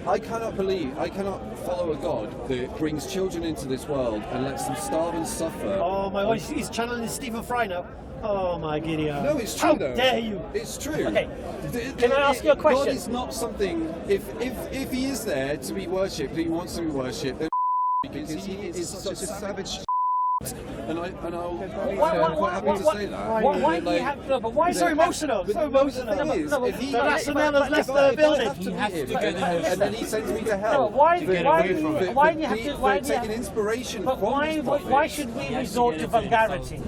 Speaker 3: I cannot follow a God that brings children into this world and lets them starve and suffer.
Speaker 1: Oh my God, he's channeling Stephen Fry now. Oh my giddy.
Speaker 3: No, it's true
Speaker 1: How
Speaker 3: though.
Speaker 1: dare you?
Speaker 3: It's true.
Speaker 4: Okay. Can I ask you a question?
Speaker 3: God is not something. If he is there to be worshipped, he wants to be worshipped, then because he is such a savage. And I'm quite happy to say that.
Speaker 4: Why do you have no, but why
Speaker 1: He's so emotional.
Speaker 3: But
Speaker 1: So
Speaker 3: the
Speaker 1: emotional.
Speaker 3: thing is, if he
Speaker 1: The rationale has left
Speaker 3: if
Speaker 1: the
Speaker 3: I
Speaker 1: building.
Speaker 3: have to
Speaker 1: He has
Speaker 3: meet
Speaker 1: to
Speaker 3: him,
Speaker 1: go
Speaker 3: and then he sends me to
Speaker 4: No,
Speaker 3: hell.
Speaker 4: why
Speaker 3: for-
Speaker 4: do you
Speaker 3: for-
Speaker 4: have to?
Speaker 3: for
Speaker 4: Why do you
Speaker 3: taking
Speaker 4: have?
Speaker 3: inspiration
Speaker 4: But
Speaker 3: from
Speaker 4: why?
Speaker 3: his prophets.
Speaker 4: Why should we resort to vulgarity?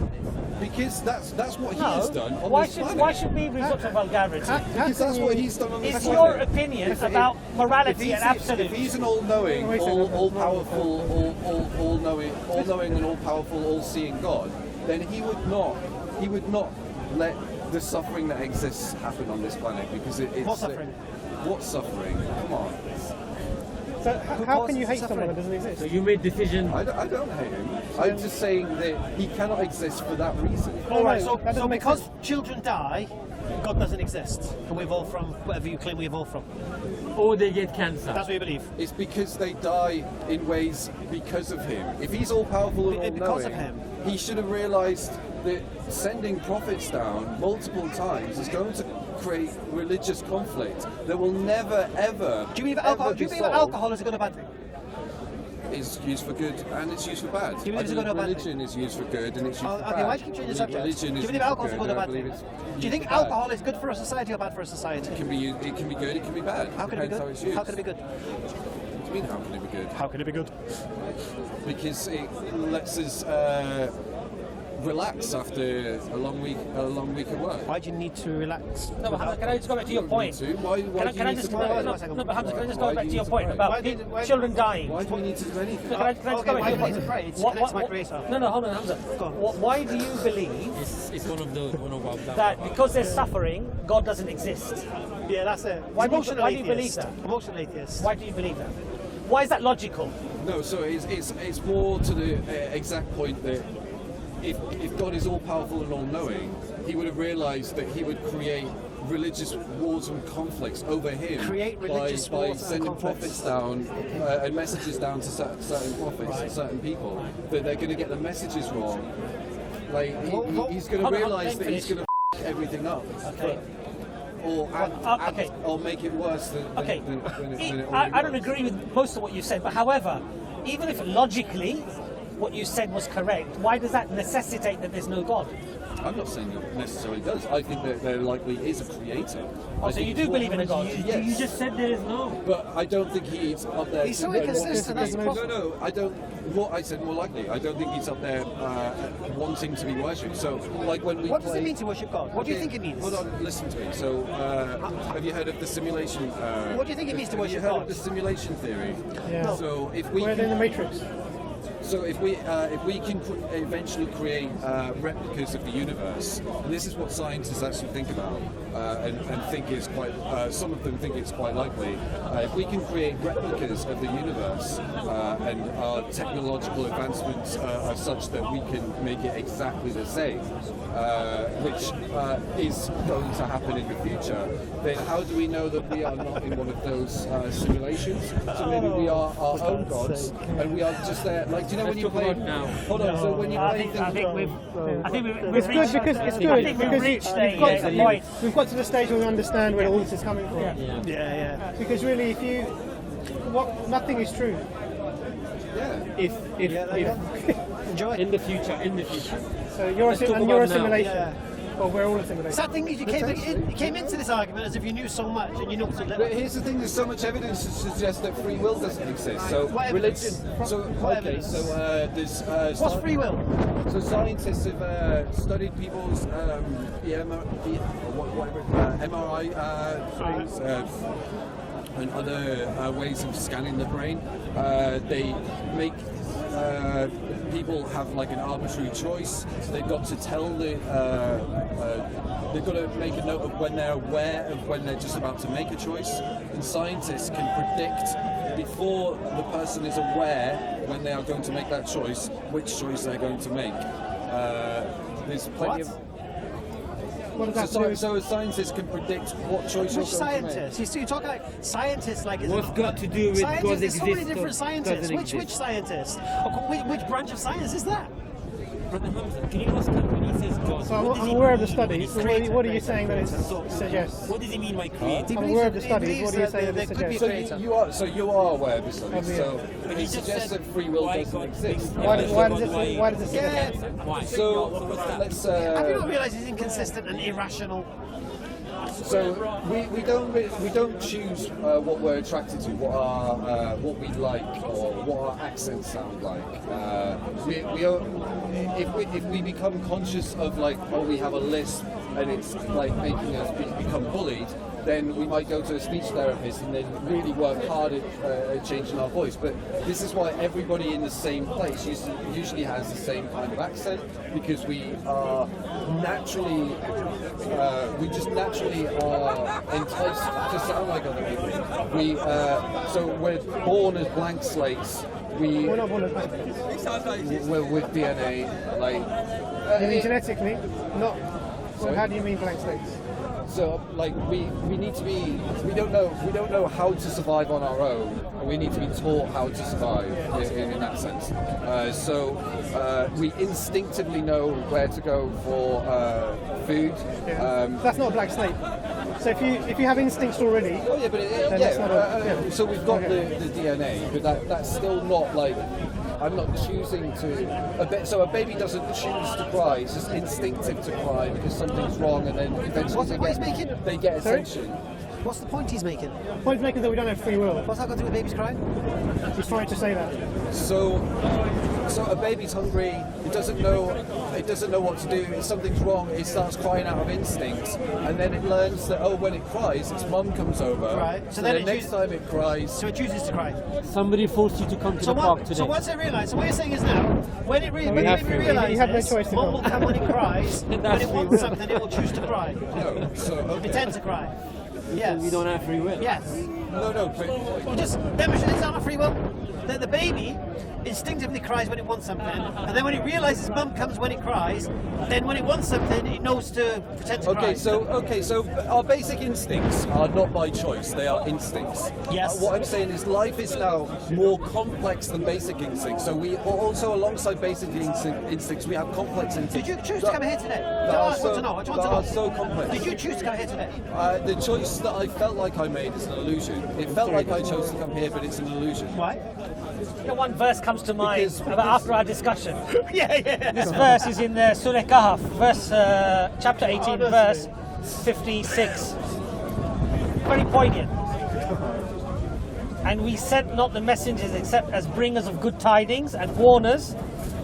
Speaker 3: Because that's what he has done on
Speaker 4: Why
Speaker 3: this
Speaker 4: should
Speaker 3: planet.
Speaker 4: we resort to vulgarity?
Speaker 3: Because that's what he's done on this
Speaker 4: Is
Speaker 3: planet.
Speaker 4: your opinion about morality and
Speaker 3: If
Speaker 4: absolute?
Speaker 3: he's an all-knowing, all-powerful, all-knowing and all-powerful, all-seeing God, then he would not let the suffering that exists happen on this planet because it's
Speaker 1: What suffering?
Speaker 3: What suffering? Come on.
Speaker 2: So how can you hate someone that doesn't
Speaker 6: So
Speaker 2: exist?
Speaker 6: you made decision.
Speaker 3: I don't hate him. I'm just saying that he cannot exist for that reason.
Speaker 1: All right,
Speaker 2: No, that
Speaker 1: so
Speaker 2: doesn't make
Speaker 1: because
Speaker 2: sense.
Speaker 1: children die, God doesn't exist, and we evolve from whatever you claim we evolve from.
Speaker 6: Or they get cancer.
Speaker 1: That's what you believe.
Speaker 3: It's because they die in ways because of him. If he's all-powerful and
Speaker 1: Because of
Speaker 3: all-knowing,
Speaker 1: him.
Speaker 3: he should have realised that sending prophets down multiple times is going to create religious conflict that will never, ever,
Speaker 1: Do you believe that
Speaker 3: ever
Speaker 1: alcohol? Do
Speaker 3: be
Speaker 1: you believe that
Speaker 3: solved.
Speaker 1: alcohol is a good or bad thing?
Speaker 3: It's used for good and it's used for bad.
Speaker 1: Do you believe it's a good or bad
Speaker 3: religion is used for good and it's used for bad.
Speaker 1: Okay, why do you keep changing the subject?
Speaker 3: Religion
Speaker 1: Do
Speaker 3: is
Speaker 1: you believe
Speaker 3: used for
Speaker 1: alcohol is a good or
Speaker 3: and I
Speaker 1: bad
Speaker 3: believe
Speaker 1: thing?
Speaker 3: it's
Speaker 1: Do you
Speaker 3: used
Speaker 1: think
Speaker 3: for bad.
Speaker 1: alcohol is good for a society or bad for a society?
Speaker 3: It can be good, it can be bad.
Speaker 1: How can it be
Speaker 3: Depends how
Speaker 1: good?
Speaker 3: it's used.
Speaker 1: How can it be good?
Speaker 3: What do you mean how can it be good?
Speaker 1: How can it be good?
Speaker 3: Because it lets us relax after a long week at work.
Speaker 1: Why do you need to relax?
Speaker 4: No, but Hamza, can I just go back to your point?
Speaker 3: Why
Speaker 4: Can I just go back to your point about children dying?
Speaker 3: Why do we need to do anything?
Speaker 4: Can I just go back to your point?
Speaker 1: Connect to my creator.
Speaker 4: No, hold on, Hamza. Why do you believe
Speaker 6: It's one of our
Speaker 4: that because there's suffering, God doesn't exist?
Speaker 1: Yeah, that's it.
Speaker 4: Why do you believe that?
Speaker 1: Emotional atheist.
Speaker 4: Why do you believe that? Why is that logical?
Speaker 3: No, so it's more to the exact point that if God is all powerful and all knowing, He would have realised that He would create religious wars and conflicts over Him by sending prophets down and messages down to certain prophets and certain people that they're going to get the messages wrong. Like he's going to realise that he's going to everything up.
Speaker 4: Okay.
Speaker 3: Or make it worse than it already
Speaker 4: I don't
Speaker 3: was.
Speaker 4: agree with most of what you said, but however, even if logically what you said was correct, why does that necessitate that there's no God?
Speaker 3: I'm not saying it necessarily does. I think that there likely is a creator.
Speaker 4: Oh, so you do believe in a God?
Speaker 3: Yes.
Speaker 6: You just said there is no.
Speaker 3: But I don't think he's up there.
Speaker 1: He's so inconsistent, that's the problem.
Speaker 3: No, I don't. What I said more likely. I don't think he's up there wanting to be worshipped. So, like when we
Speaker 1: What does it mean to worship God? What do you think it means?
Speaker 3: Hold on, listen to me. So, have you heard of the simulation?
Speaker 1: What do you think it means to worship
Speaker 3: Have you heard
Speaker 1: God?
Speaker 3: of the simulation theory?
Speaker 2: Yeah.
Speaker 3: So if we
Speaker 2: We're in the Matrix.
Speaker 3: So if we can eventually create replicas of the universe, and this is what scientists actually think about, and think is quite, some of them think it's quite likely, if we can create replicas of the universe and our technological advancements are such that we can make it exactly the same, which is going to happen in the future, then how do we know that we are not in one of those simulations? So maybe we are our own gods, and we are just there, like, do you know when you play? Hold on, so when you play things,
Speaker 4: I think we've
Speaker 2: It's good because
Speaker 4: I think we've reached a point.
Speaker 2: we've got to the stage where we understand where all this is coming from.
Speaker 1: Yeah.
Speaker 2: Because really, nothing is true.
Speaker 6: If
Speaker 1: Enjoy.
Speaker 6: in the future.
Speaker 2: So you're a
Speaker 6: Let's talk
Speaker 2: simulation.
Speaker 6: about now.
Speaker 1: Yeah.
Speaker 2: Well, we're all a simulation.
Speaker 1: Sad thing is, you came into this argument as if you knew so much and you know so
Speaker 3: but
Speaker 1: little.
Speaker 3: here's the thing: there's so much evidence to suggest that free will doesn't exist. So
Speaker 1: What
Speaker 3: religion.
Speaker 1: evidence?
Speaker 3: So
Speaker 1: What
Speaker 3: okay,
Speaker 1: evidence?
Speaker 3: so there's
Speaker 1: What's free will?
Speaker 3: So scientists have studied people's MRI things, and other ways of scanning the brain. They make people have like an arbitrary choice. So they've got to tell they've got to make a note of when they're aware of when they're just about to make a choice. And scientists can predict before the person is aware when they are going to make that choice, which choice they're going to make. There's plenty of.
Speaker 2: What does that do?
Speaker 3: So scientists can predict what choice
Speaker 1: Which
Speaker 3: you're going to make.
Speaker 1: scientists? You talk like scientists, like it's
Speaker 6: What's got to do with
Speaker 1: scientists?
Speaker 6: God
Speaker 1: There's so many
Speaker 6: exists or
Speaker 1: different scientists.
Speaker 6: doesn't
Speaker 1: Which
Speaker 6: exist?
Speaker 1: scientist? Which branch of science is that?
Speaker 6: Brother Hamza, can you ask him when he says God?
Speaker 2: So
Speaker 6: what does
Speaker 2: I'm
Speaker 6: he
Speaker 2: aware of
Speaker 6: mean
Speaker 2: the
Speaker 6: when
Speaker 2: studies.
Speaker 6: he
Speaker 2: So
Speaker 6: created
Speaker 2: what are you
Speaker 6: creator?
Speaker 2: saying that it suggests?
Speaker 6: What does he mean by create?
Speaker 2: I'm aware of the studies.
Speaker 1: believes
Speaker 2: What do you
Speaker 1: that
Speaker 2: say that
Speaker 1: there
Speaker 2: it
Speaker 1: could be
Speaker 2: suggests?
Speaker 3: So
Speaker 1: creator.
Speaker 3: you are aware of this study.
Speaker 2: Yeah.
Speaker 3: So
Speaker 6: But
Speaker 3: he
Speaker 6: he just
Speaker 3: suggests
Speaker 6: said
Speaker 3: that free will
Speaker 6: why
Speaker 3: doesn't
Speaker 6: God
Speaker 3: exist.
Speaker 6: thinks-
Speaker 2: Why does it
Speaker 1: Yeah.
Speaker 2: suggest?
Speaker 6: Why?
Speaker 3: So let's.
Speaker 1: Have you not realised it's inconsistent and irrational?
Speaker 3: So we don't choose what we're attracted to, what we like, or what our accents sound like. If we become conscious of like, oh, we have a lisp and it's like making us become bullied, then we might go to a speech therapist and then really work hard at changing our voice. But this is why everybody in the same place usually has the same kind of accent, because we are naturally, just naturally are enticed to sound like other people. So we're born as blank slates.
Speaker 2: We're not born as blank.
Speaker 3: We're with DNA, like.
Speaker 2: You mean genetically? Not. Well,
Speaker 3: Sorry?
Speaker 2: how do you mean blank slates?
Speaker 3: So, like, we need to be. We don't know how to survive on our own, and we need to be taught how to survive in that sense. We instinctively know where to go for food.
Speaker 2: That's not a blank slate. So if you have instincts already,
Speaker 3: Oh yeah, but
Speaker 2: Then it's not a-
Speaker 3: so we've got
Speaker 2: Okay.
Speaker 3: the DNA, but that's still not like. I'm not choosing to. So a baby doesn't choose to cry; it's just instinctive to cry because something's wrong, and then eventually
Speaker 1: What is making?
Speaker 3: they get
Speaker 2: Sorry?
Speaker 3: attention.
Speaker 1: What's the point he's making?
Speaker 2: The point he's making is that we don't have free will.
Speaker 1: What's that got to do with babies crying?
Speaker 2: He's trying to say that.
Speaker 3: So a baby's hungry. It doesn't know what to do. If something's wrong, it starts crying out of instinct, and then it learns that when it cries, its mum comes over.
Speaker 1: Right.
Speaker 3: So then next time it cries.
Speaker 1: So it chooses to cry.
Speaker 6: Somebody forced you to come to the park today.
Speaker 1: So once it realises, so what you're saying is now, when it
Speaker 2: you have no choice
Speaker 1: realises,
Speaker 2: to
Speaker 1: mum
Speaker 2: go.
Speaker 1: will come when it cries, when it wants something, it will choose to cry.
Speaker 3: No. So okay.
Speaker 1: Pretend to cry. Yes.
Speaker 6: We don't have free will.
Speaker 1: Yes.
Speaker 3: No.
Speaker 1: You just demonstrate it's not free will. The baby instinctively cries when it wants something, and then when it realises mum comes when it cries, then when it wants something, it knows to pretend to cry.
Speaker 3: So our basic instincts are not by choice; they are instincts.
Speaker 1: Yes.
Speaker 3: What I'm saying is, life is now more complex than basic instincts. So we also, alongside basic instincts, we have complex instincts.
Speaker 1: Did you choose to come here today? I want to know.
Speaker 3: Are so complex.
Speaker 1: Did you choose to come here today?
Speaker 3: The choice that I felt like I made is an illusion. It felt like I chose to come here, but it's an illusion.
Speaker 1: Why?
Speaker 4: One verse comes to mind
Speaker 3: Because-
Speaker 4: about after our discussion.
Speaker 1: Yeah.
Speaker 4: This verse is in Surah Kahf, chapter 18, verse 56. Very poignant. And we sent not the messengers except as bringers of good tidings and warners,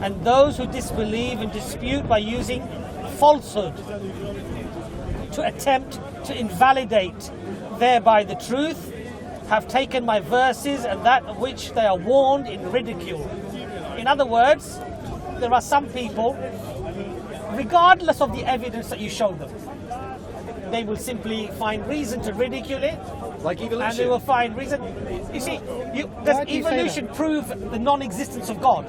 Speaker 4: and those who disbelieve and dispute by using falsehood to attempt to invalidate thereby the truth have taken my verses and that of which they are warned in ridicule. In other words, there are some people, regardless of the evidence that you show them, they will simply find reason to ridicule it,
Speaker 3: Like evolution.
Speaker 4: and they will find reason. You see, does
Speaker 2: do you say
Speaker 4: evolution prove the non-existence of God?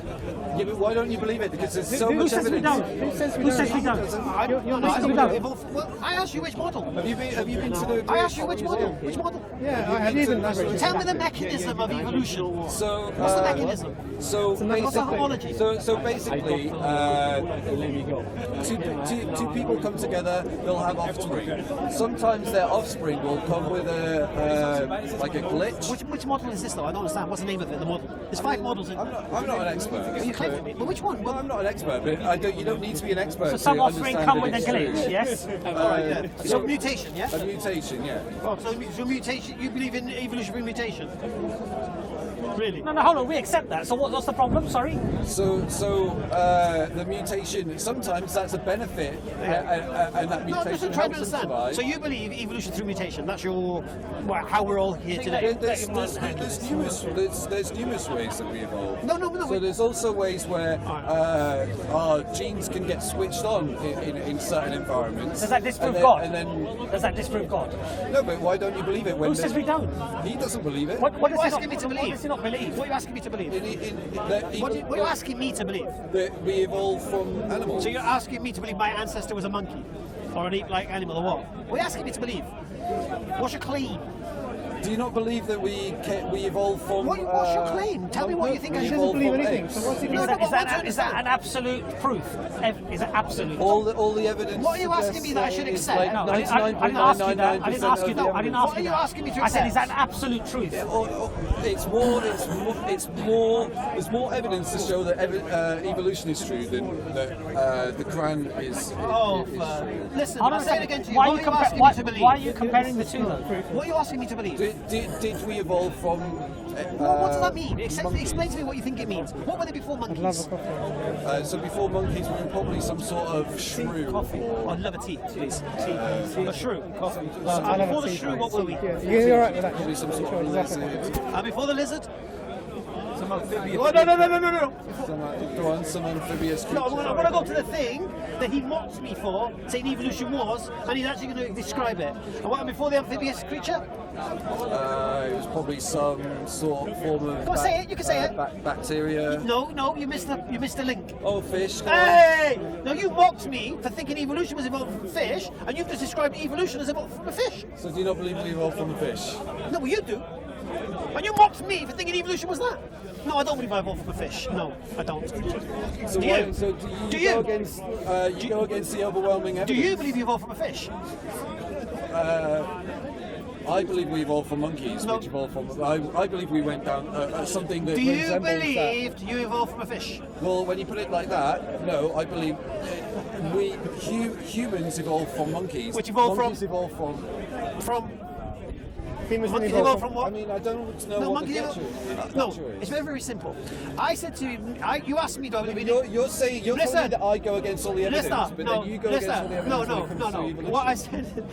Speaker 3: Yeah, but why don't you believe it? Because there's so
Speaker 4: Who
Speaker 3: much
Speaker 4: says we
Speaker 3: evidence.
Speaker 4: don't?
Speaker 2: Who says we
Speaker 4: Who
Speaker 2: don't?
Speaker 4: says we don't?
Speaker 2: You're
Speaker 1: No, I
Speaker 2: listening
Speaker 1: don't
Speaker 2: to
Speaker 1: know. Well, I asked you which model.
Speaker 3: Have you been to the?
Speaker 1: I asked you which model. Which model?
Speaker 2: Yeah, I have even average.
Speaker 1: Tell me the mechanism of evolution.
Speaker 3: So
Speaker 1: What's the mechanism?
Speaker 3: So
Speaker 1: What's the
Speaker 3: basically,
Speaker 1: homology?
Speaker 3: so basically, two people come together. They'll have offspring. Sometimes their offspring will come with like a glitch.
Speaker 1: Which model is this though? I don't understand. What's the name of it? The model. There's 5 models.
Speaker 3: I'm not an expert.
Speaker 1: You claim to be, but which one?
Speaker 3: Well, I'm not an expert, but you don't need to be an expert.
Speaker 4: So some
Speaker 3: to
Speaker 4: offspring
Speaker 3: understand
Speaker 4: come
Speaker 3: that
Speaker 4: with a
Speaker 3: it's
Speaker 4: glitch,
Speaker 3: true.
Speaker 4: yes?
Speaker 1: Alright, yeah. So mutation, yeah?
Speaker 3: A mutation, yeah.
Speaker 1: Oh, so mutation. You believe in evolutionary mutation? Really?
Speaker 4: No, hold on, we accept that. So what's the problem? Sorry?
Speaker 3: So the mutation, sometimes that's a benefit, and that
Speaker 1: No, I'm
Speaker 3: mutation
Speaker 1: just trying to
Speaker 3: helps them
Speaker 1: understand.
Speaker 3: survive.
Speaker 1: So you believe evolution through mutation? That's your how we're all here today.
Speaker 3: There's numerous ways that we evolve.
Speaker 1: No.
Speaker 3: So there's also ways where our genes can get switched on in certain environments.
Speaker 4: Does that disprove
Speaker 3: and then,
Speaker 4: God?
Speaker 3: And then,
Speaker 4: Does that disprove God?
Speaker 3: no, but why don't you believe it? When
Speaker 4: Who says we don't?
Speaker 3: He doesn't believe it.
Speaker 4: What
Speaker 1: What are
Speaker 4: does
Speaker 1: you
Speaker 4: he
Speaker 1: asking me to
Speaker 4: What
Speaker 1: believe?
Speaker 4: does he not believe?
Speaker 1: What are you asking me to believe?
Speaker 3: What
Speaker 1: What are you asking me to believe?
Speaker 3: that we evolved from animals.
Speaker 1: So you're asking me to believe my ancestor was a monkey, or an ape-like animal, or what? What are you asking me to believe? What's your claim?
Speaker 3: Do you not believe that we evolved from?
Speaker 1: What's your claim? Tell me what you think I
Speaker 2: He
Speaker 1: should
Speaker 2: doesn't believe
Speaker 3: from
Speaker 2: anything.
Speaker 3: apes.
Speaker 2: So what's he
Speaker 1: No,
Speaker 2: going
Speaker 1: no,
Speaker 2: to
Speaker 1: but what do you
Speaker 4: Is that
Speaker 1: understand?
Speaker 4: an absolute proof? Is it absolute?
Speaker 3: All the evidence.
Speaker 1: What are you asking me that I should
Speaker 3: suggests
Speaker 1: accept?
Speaker 3: Like
Speaker 1: No,
Speaker 4: I didn't ask you that. I didn't ask you that. I didn't ask
Speaker 1: What are
Speaker 4: you
Speaker 1: you
Speaker 4: that.
Speaker 1: asking me to
Speaker 4: I said,
Speaker 1: accept?
Speaker 4: is that an absolute truth?
Speaker 3: There's more evidence to show that evolution is true than that the Quran is.
Speaker 1: Listen,
Speaker 4: Hold on
Speaker 1: I'll
Speaker 4: a
Speaker 1: say it
Speaker 4: second.
Speaker 1: again to you.
Speaker 4: Why
Speaker 1: What
Speaker 4: are
Speaker 1: are
Speaker 4: you
Speaker 1: you asking me to believe?
Speaker 4: why are you comparing the two though?
Speaker 1: What are you asking me to believe?
Speaker 3: Did we evolve from?
Speaker 1: What does that mean? Explain to me what you think it means. What were they before monkeys?
Speaker 3: So before monkeys, we were probably some sort of shrew.
Speaker 1: Coffee. I'd love a tea, please. Tea. A shrew. Coffee.
Speaker 2: I'll have
Speaker 1: Before
Speaker 2: a
Speaker 1: the
Speaker 2: tea,
Speaker 1: shrew,
Speaker 2: please.
Speaker 1: what were we?
Speaker 2: Yeah, you're right with that.
Speaker 3: Probably some sort
Speaker 2: Sure,
Speaker 3: of
Speaker 2: exactly.
Speaker 3: lizard.
Speaker 1: And before the lizard?
Speaker 5: Some amphibious.
Speaker 1: Oh, no.
Speaker 3: Go on, some amphibious creature.
Speaker 1: No, I want to go to the thing that he mocked me for, saying evolution was, and he's actually going to describe it. And what before the amphibious creature?
Speaker 3: It was probably some sort of form of.
Speaker 1: Go on, say it, you can say it.
Speaker 3: Bacteria.
Speaker 1: No, you missed the link.
Speaker 3: Oh, fish. Go on.
Speaker 1: Hey! No, you mocked me for thinking evolution was evolved from fish, and you've just described evolution as evolved from a fish.
Speaker 3: So do you not believe we evolved from a fish?
Speaker 1: No, well you do. And you mocked me for thinking evolution was that. No, I don't believe I evolved from a fish. No, I don't.
Speaker 3: So
Speaker 1: Do you?
Speaker 3: So
Speaker 1: Do
Speaker 3: go
Speaker 1: you?
Speaker 3: against? You go against the overwhelming
Speaker 1: Do
Speaker 3: evidence.
Speaker 1: you believe you evolved from a fish?
Speaker 3: I believe we evolved from monkeys,
Speaker 1: No.
Speaker 3: which evolved from. I believe we went down something that
Speaker 1: Do you
Speaker 3: resembles that.
Speaker 1: believe you evolved from a fish?
Speaker 3: Well, when you put it like that, no, I believe humans evolved from monkeys.
Speaker 1: Which evolved from?
Speaker 3: Monkeys evolved from
Speaker 1: From
Speaker 2: Females didn't
Speaker 1: Monkeys
Speaker 2: evolve
Speaker 1: evolved from what?
Speaker 3: I mean, I don't know
Speaker 1: No,
Speaker 3: what the
Speaker 1: monkeys
Speaker 3: getcha
Speaker 1: evolved. No,
Speaker 3: is.
Speaker 1: it's very, very simple. I said to you, you asked me, do I believe in
Speaker 3: You're saying you're telling me that I go against all the evidence, but then you go against all the evidence.
Speaker 1: No.
Speaker 3: when it comes to evolution.
Speaker 1: What I said.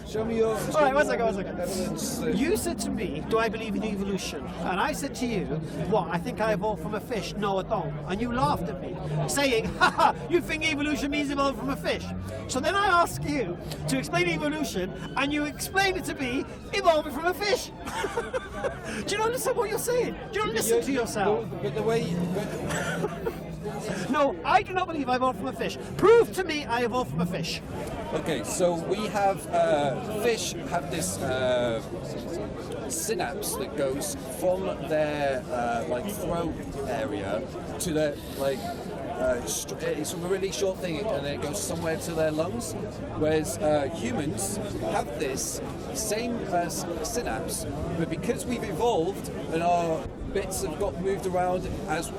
Speaker 3: Show me your.
Speaker 1: All right, one second.
Speaker 3: Evidence.
Speaker 1: You said to me, do I believe in evolution? And I said to you, what, I think I evolved from a fish? No, I don't. And you laughed at me, saying, haha, you think evolution means evolved from a fish. So then I ask you to explain evolution, and you explain it to me, evolving from a fish. Do you not understand what you're saying? Do you not listen to yourself?
Speaker 3: But the way.
Speaker 1: No, I do not believe I evolved from a fish. Prove to me I evolved from a fish.
Speaker 3: Okay, so we have fish have this synapse that goes from their like throat area to their like. It's a really short thing, and then it goes somewhere to their lungs. Whereas humans have this same synapse, but because we've evolved and our bits have got moved around as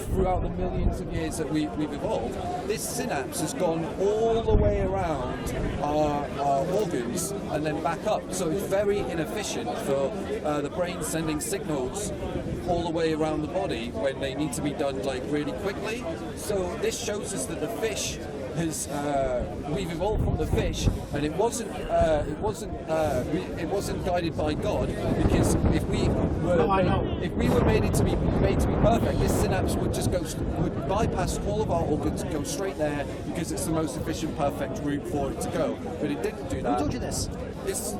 Speaker 3: throughout the millions of years that we've evolved, this synapse has gone all the way around our organs and then back up. So it's very inefficient for the brain sending signals all the way around the body when they need to be done like really quickly. So this shows us that the fish has we've evolved from the fish, and it wasn't guided by God, because if we were made to be perfect, this synapse would bypass all of our organs and go straight there, because it's the most efficient, perfect route for it to go. But it didn't do that.
Speaker 1: Who told you this?
Speaker 3: It's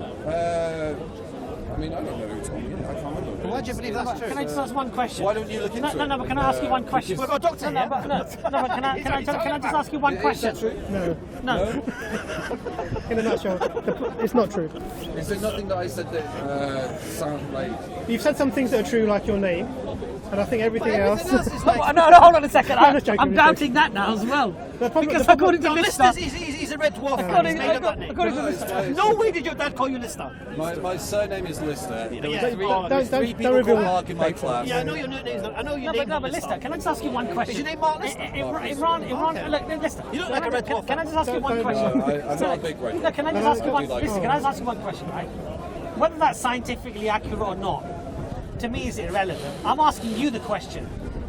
Speaker 3: I mean, I don't know who told me. I can't remember.
Speaker 1: Why do you believe that's true?
Speaker 4: Can I just ask one question?
Speaker 3: Why don't you look into it?
Speaker 4: No, but can I ask you one question?
Speaker 1: We've got a doctor
Speaker 4: No,
Speaker 1: here.
Speaker 4: but can I just ask you one question?
Speaker 3: Is that true?
Speaker 2: No. In a nutshell, it's not true.
Speaker 3: Is there nothing that I said that sound like?
Speaker 2: You've said some things that are true, like your name, and I think everything else.
Speaker 1: is like...
Speaker 4: No, hold on a second.
Speaker 2: I'm just joking,
Speaker 4: I'm doubting that now as well. Because
Speaker 2: the
Speaker 4: according to
Speaker 1: No,
Speaker 4: Lister,
Speaker 1: Lister, he's a red dwarf. He's made up that name.
Speaker 4: according to Lister,
Speaker 1: No way did your dad call you Lister.
Speaker 3: My surname is Lister. There
Speaker 1: Yeah.
Speaker 3: was three people
Speaker 2: reveal
Speaker 3: called Mark in my class.
Speaker 1: Yeah, I know your name's not. I know your name.
Speaker 4: no, but Lister, can I just ask you one question?
Speaker 1: Is your name Mark Lister?
Speaker 4: Iran, look, Lister.
Speaker 1: You look like a red dwarf.
Speaker 4: Can I just ask you one question?
Speaker 3: I'm not a big red.
Speaker 4: No, can I just ask you one?
Speaker 3: like
Speaker 4: Listen,
Speaker 3: it.
Speaker 4: can I just ask you one question, right? Whether that's scientifically accurate or not, to me is irrelevant. I'm asking you the question.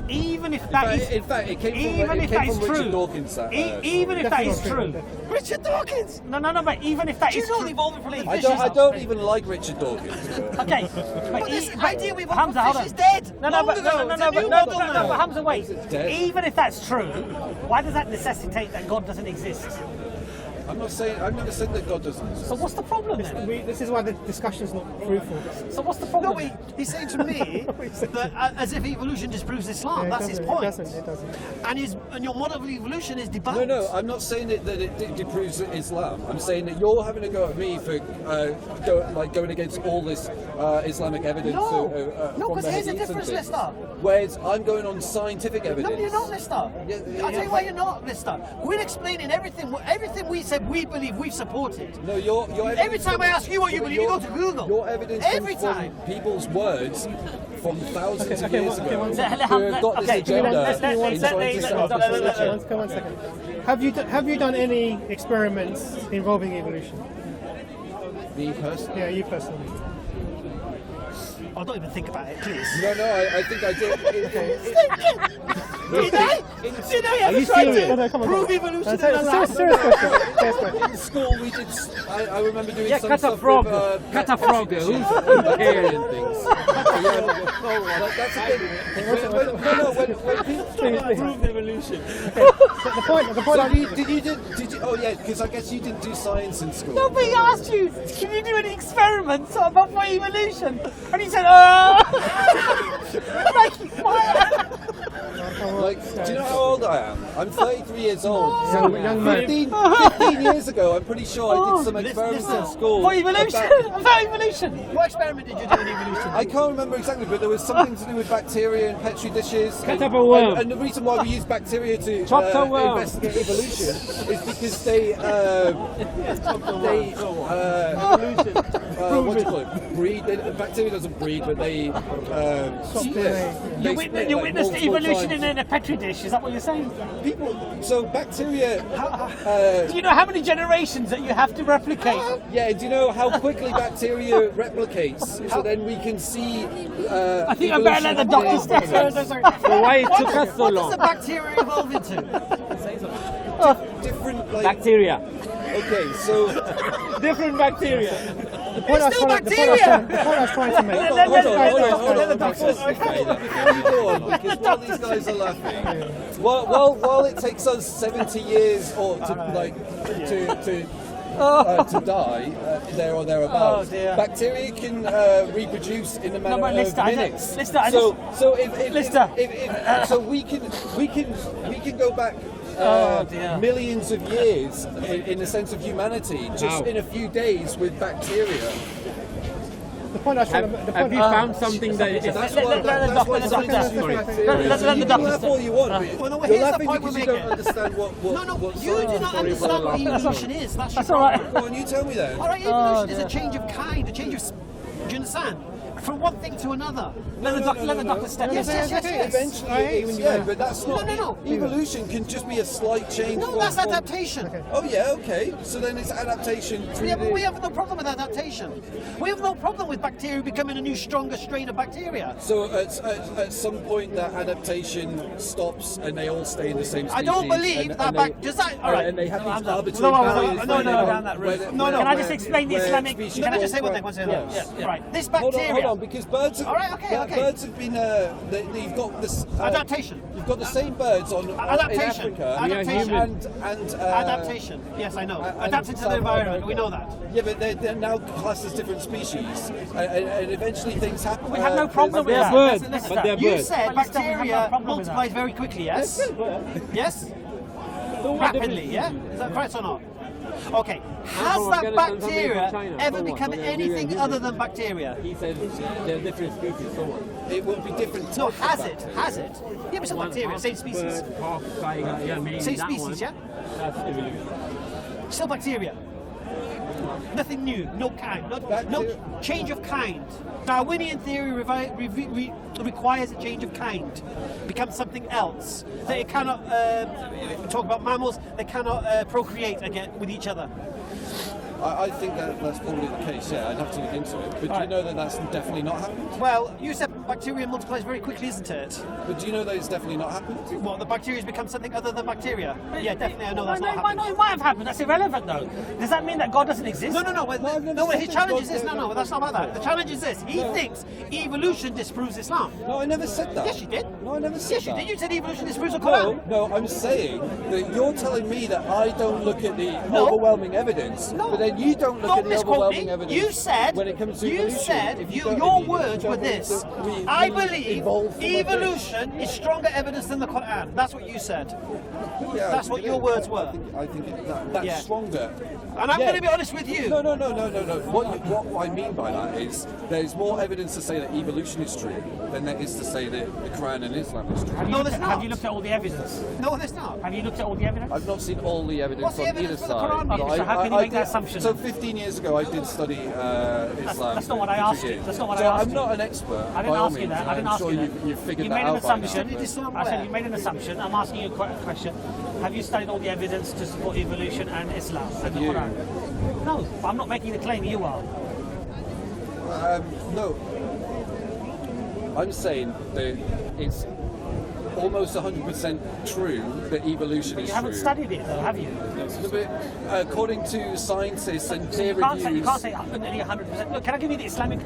Speaker 4: Even if that is,
Speaker 3: In fact, it came
Speaker 4: even
Speaker 3: from,
Speaker 4: if that is
Speaker 3: Richard
Speaker 4: true,
Speaker 3: Dawkins.
Speaker 4: even if that is true,
Speaker 1: Richard Dawkins.
Speaker 4: no, but even if that
Speaker 1: Do you
Speaker 4: is
Speaker 1: know
Speaker 4: true,
Speaker 1: the evolving from the
Speaker 3: I
Speaker 1: fish?
Speaker 3: don't even like Richard Dawkins.
Speaker 4: okay,
Speaker 1: But this idea we want
Speaker 4: Hamza,
Speaker 1: from
Speaker 4: hold
Speaker 1: fish
Speaker 4: on.
Speaker 1: is dead.
Speaker 4: No,
Speaker 1: Long
Speaker 4: but
Speaker 1: ago.
Speaker 4: no,
Speaker 1: It's a new model now.
Speaker 4: but Hamza, wait.
Speaker 3: dead?
Speaker 4: Even if that's true, why does that necessitate that God doesn't exist?
Speaker 3: I'm not saying. I've never said that God doesn't exist.
Speaker 4: So what's the problem then?
Speaker 2: This is why the discussion's not fruitful.
Speaker 4: So what's the
Speaker 1: No,
Speaker 4: problem?
Speaker 1: wait, he's saying to me that as if evolution disproves Islam.
Speaker 2: Yeah,
Speaker 1: That's his point.
Speaker 2: It doesn't.
Speaker 1: And your model of evolution is debunked.
Speaker 3: No, I'm not saying that it disproves Islam. I'm saying that you're having a go at me for going against all this Islamic evidence.
Speaker 1: No,
Speaker 3: from
Speaker 1: because
Speaker 3: the
Speaker 1: here's the
Speaker 3: hadiths and
Speaker 1: difference,
Speaker 3: things.
Speaker 1: Lister.
Speaker 3: Whereas I'm going on scientific evidence.
Speaker 1: No, you're not, Lister.
Speaker 3: Yeah,
Speaker 1: I'll tell you why you're not, Lister. We're explaining everything we said we believe we've supported.
Speaker 3: No, your
Speaker 1: Every time I ask you what you believe, you go to Google.
Speaker 3: Your evidence
Speaker 1: Every
Speaker 3: comes
Speaker 1: time.
Speaker 3: from people's words from thousands of years ago.
Speaker 2: one
Speaker 3: who
Speaker 2: second.
Speaker 3: have got this
Speaker 4: Okay,
Speaker 3: agenda
Speaker 4: let's-
Speaker 3: in
Speaker 4: let's-
Speaker 3: trying to
Speaker 4: let's-
Speaker 3: stop
Speaker 4: let's-
Speaker 3: us.
Speaker 2: One second. Have you done any experiments involving evolution?
Speaker 3: Me personally?
Speaker 2: Yeah, you personally.
Speaker 1: Oh, don't even think about it, please.
Speaker 3: No, I think I did.
Speaker 1: Did I ever try to
Speaker 2: Come on.
Speaker 1: prove evolution in the
Speaker 2: Serious
Speaker 1: lab?
Speaker 2: question.
Speaker 3: In school, we did. I remember doing some
Speaker 4: cut a
Speaker 3: stuff
Speaker 4: frog.
Speaker 3: with
Speaker 4: Cut a frog.
Speaker 3: bacteria and things. Like, that's a bit. When people
Speaker 5: Prove evolution.
Speaker 2: The point.
Speaker 3: So did you? Oh yeah, because I guess you didn't do science in school.
Speaker 4: Nobody asked you, can you do any experiments about my evolution? And he said,
Speaker 3: Like, do you know how old I am? I'm 33 years old.
Speaker 2: Young man.
Speaker 3: 15 years ago, I'm pretty sure I did some experiments in school.
Speaker 4: for evolution?
Speaker 3: about-
Speaker 4: About evolution?
Speaker 1: What experiment did you do in evolution?
Speaker 3: I can't remember exactly, but there was something to do with bacteria in petri dishes.
Speaker 6: Cut up a worm.
Speaker 3: And the reason why we use bacteria to
Speaker 6: Chopped a worm.
Speaker 3: investigate evolution is because they what do you call it? Breed. Bacteria doesn't breed, but they.
Speaker 4: You witnessed
Speaker 3: multiple
Speaker 4: evolution
Speaker 3: times.
Speaker 4: in in a petri dish. Is that what you're saying?
Speaker 3: So bacteria.
Speaker 4: Do you know how many generations that you have to replicate?
Speaker 3: Yeah. Do you know how quickly bacteria replicates? So then we can see.
Speaker 4: I think I better let the doctor step.
Speaker 6: So why it took us so
Speaker 1: What does
Speaker 6: long?
Speaker 1: the bacteria evolve into?
Speaker 3: different like.
Speaker 6: Bacteria.
Speaker 3: Okay, so
Speaker 6: Different bacteria.
Speaker 2: The point I was
Speaker 1: still
Speaker 2: trying to make.
Speaker 3: before you go on, because while these guys are laughing, while it takes us 70 years or to die there or thereabouts,
Speaker 4: Oh, dear.
Speaker 3: bacteria can reproduce in a matter
Speaker 4: but
Speaker 3: of
Speaker 4: Lister,
Speaker 3: minutes.
Speaker 4: Lister,
Speaker 3: So we can go back.
Speaker 4: dear.
Speaker 3: Millions of years in the sense of humanity, just
Speaker 6: Wow.
Speaker 3: in a few days with bacteria.
Speaker 2: The point I was trying to make.
Speaker 6: Have you found something that is...
Speaker 3: That's
Speaker 4: let
Speaker 3: why
Speaker 4: the
Speaker 3: that's
Speaker 4: doctor-
Speaker 3: why
Speaker 4: let the
Speaker 3: something
Speaker 4: doctor-
Speaker 3: is
Speaker 2: sorry.
Speaker 3: bacteria.
Speaker 4: Let the
Speaker 3: You can
Speaker 4: doctor-
Speaker 3: laugh all you want, but
Speaker 1: Well, no,
Speaker 3: you're
Speaker 1: here's the
Speaker 3: laughing
Speaker 1: point
Speaker 3: because
Speaker 1: we're
Speaker 3: you don't
Speaker 1: making.
Speaker 3: understand what
Speaker 1: No,
Speaker 3: what
Speaker 1: you do not understand what evolution is. That's your
Speaker 4: all right.
Speaker 1: problem.
Speaker 3: Go on, you tell me then.
Speaker 1: All right, evolution is a change of kind, a change of. Do you understand? From one thing to another.
Speaker 4: Let the doctor step in.
Speaker 1: Yes, yes, yes, yes.
Speaker 3: Eventually, yeah, but that's not.
Speaker 1: No.
Speaker 3: Evolution can just be a slight change.
Speaker 1: No,
Speaker 3: from-
Speaker 1: that's
Speaker 3: from-
Speaker 1: adaptation.
Speaker 3: Oh yeah, okay. So then it's adaptation.
Speaker 1: Yeah, but we have no problem with adaptation. We have no problem with bacteria becoming a new, stronger strain of bacteria.
Speaker 3: So at some point that adaptation stops and they all stay in the same species.
Speaker 1: I don't believe that does that. All right.
Speaker 3: And they have these arbitrary
Speaker 4: No,
Speaker 3: barriers.
Speaker 4: no,
Speaker 3: where they
Speaker 4: no,
Speaker 3: go-
Speaker 4: down that route.
Speaker 3: where-
Speaker 4: No,
Speaker 3: where-
Speaker 4: can I
Speaker 3: where-
Speaker 4: just explain the
Speaker 3: where
Speaker 4: Islamic-
Speaker 3: species
Speaker 1: Can I
Speaker 3: go
Speaker 1: just say one
Speaker 3: from-
Speaker 1: thing? One second.
Speaker 3: Yeah.
Speaker 1: Right. This
Speaker 3: Hold
Speaker 1: bacteria.
Speaker 3: on, because birds have,
Speaker 1: All right, okay.
Speaker 3: birds have been, you've got this...
Speaker 1: Adaptation.
Speaker 3: You've got the same birds in
Speaker 1: Adaptation.
Speaker 3: Africa.
Speaker 1: Adaptation.
Speaker 3: And
Speaker 1: Adaptation. Yes, I know.
Speaker 3: and
Speaker 1: Adapted to the
Speaker 3: South
Speaker 1: environment.
Speaker 3: America.
Speaker 1: We know that.
Speaker 3: Yeah, but they're now classed as different species. And eventually things happen.
Speaker 4: We have no problem with
Speaker 6: They're
Speaker 4: that.
Speaker 6: birds,
Speaker 4: Listen,
Speaker 6: but they're
Speaker 1: You
Speaker 6: birds.
Speaker 1: said
Speaker 4: But let's not have no
Speaker 1: bacteria
Speaker 4: problem with that.
Speaker 1: multiplies very quickly, yes? Yes? Rapidly, yeah? Is that correct or not? Okay. Has
Speaker 6: from
Speaker 1: that
Speaker 6: Afghanistan, somebody
Speaker 1: bacteria
Speaker 6: from China,
Speaker 1: ever
Speaker 6: so what?
Speaker 1: become
Speaker 6: But they're
Speaker 1: anything
Speaker 6: human.
Speaker 1: other than bacteria?
Speaker 6: He said they're different species, so what?
Speaker 3: It will be different.
Speaker 1: No,
Speaker 3: types of
Speaker 1: has it?
Speaker 3: bacteria.
Speaker 1: Has it? Yeah, but it's not bacteria, same species.
Speaker 6: Bird, hawk, tiger, yeah, maybe
Speaker 1: Same
Speaker 6: that
Speaker 1: species,
Speaker 6: one.
Speaker 1: yeah?
Speaker 6: That's evolution.
Speaker 1: Still bacteria. Nothing new, no kind, no change of kind. Darwinian theory requires a change of kind, becomes something else. That it cannot, talk about mammals, they cannot procreate again with each other.
Speaker 3: I think that's probably the case, yeah. I'd have to look into it. But do you know that that's definitely not happened?
Speaker 1: Well, you said bacteria multiplies very quickly, isn't it?
Speaker 3: But do you know that it's definitely not happened?
Speaker 1: What, the bacteria's become something other than bacteria? Yeah, definitely, I know that's not
Speaker 4: It
Speaker 1: happened.
Speaker 4: might have happened. That's irrelevant, though. Does that mean that God doesn't exist?
Speaker 1: No, his challenge is this. No, that's not about that. The challenge is this. He thinks evolution disproves Islam.
Speaker 3: No, I never said that.
Speaker 1: Yes, you did.
Speaker 3: No, I never said
Speaker 1: Yes, you
Speaker 3: that.
Speaker 1: did. You said evolution disproves the
Speaker 3: No,
Speaker 1: Quran.
Speaker 3: no, I'm saying that you're telling me that I don't look at the
Speaker 1: No.
Speaker 3: overwhelming evidence,
Speaker 1: No.
Speaker 3: but then you don't look at the
Speaker 1: misquote
Speaker 3: overwhelming
Speaker 1: me.
Speaker 3: evidence.
Speaker 1: You said.
Speaker 3: when it comes to
Speaker 1: You
Speaker 3: evolution.
Speaker 1: said.
Speaker 3: If
Speaker 1: Your
Speaker 3: don't
Speaker 1: words were
Speaker 3: believe
Speaker 1: this.
Speaker 3: that we
Speaker 1: I believe
Speaker 3: evolved from a
Speaker 1: evolution is stronger evidence than the Quran. That's what you said.
Speaker 3: fish. Yeah, I
Speaker 1: That's
Speaker 3: think
Speaker 1: what
Speaker 3: it
Speaker 1: your
Speaker 3: is.
Speaker 1: words were.
Speaker 3: I think that's
Speaker 1: Yeah.
Speaker 3: stronger.
Speaker 1: And I'm
Speaker 3: Yeah.
Speaker 1: going to be honest with you.
Speaker 3: No. What I mean by that is there's more evidence to say that evolution is true than there is to say that the Quran and Islam is true.
Speaker 1: No, there's
Speaker 4: Have
Speaker 1: not.
Speaker 4: you looked at all the evidence?
Speaker 1: No, there's not.
Speaker 4: Have you looked at all the evidence?
Speaker 3: I've not seen all the evidence
Speaker 1: What's the
Speaker 3: on either
Speaker 1: evidence for the
Speaker 3: side.
Speaker 1: Quran?
Speaker 3: but
Speaker 1: Okay,
Speaker 4: so how can you make that
Speaker 3: did-
Speaker 4: assumption?
Speaker 3: So 15 years ago, I did study Islam.
Speaker 4: that's not what I
Speaker 3: for 2
Speaker 4: asked you.
Speaker 3: years.
Speaker 4: That's not what
Speaker 3: so
Speaker 4: I asked
Speaker 3: I'm
Speaker 4: you.
Speaker 3: not an expert.
Speaker 4: I didn't
Speaker 3: by all
Speaker 4: ask you
Speaker 3: means,
Speaker 4: that. I didn't
Speaker 3: I'm
Speaker 4: ask
Speaker 3: sure
Speaker 4: you that.
Speaker 3: you've figured
Speaker 4: You
Speaker 3: that
Speaker 4: made an
Speaker 3: out by now.
Speaker 4: assumption.
Speaker 1: Studied Islam
Speaker 4: I said
Speaker 1: where?
Speaker 4: you made an assumption. I'm asking you a question. Have you studied all the evidence to support evolution and Islam and the
Speaker 3: you?
Speaker 4: Quran? No, but I'm not making the claim. You are.
Speaker 3: No. I'm saying that it's almost 100% true that evolution is
Speaker 4: You haven't
Speaker 3: true.
Speaker 4: studied it, though, have you?
Speaker 3: No, but according to scientists and peer
Speaker 4: You can't
Speaker 3: reviews.
Speaker 4: say 100%. Look, can I give you the Islamic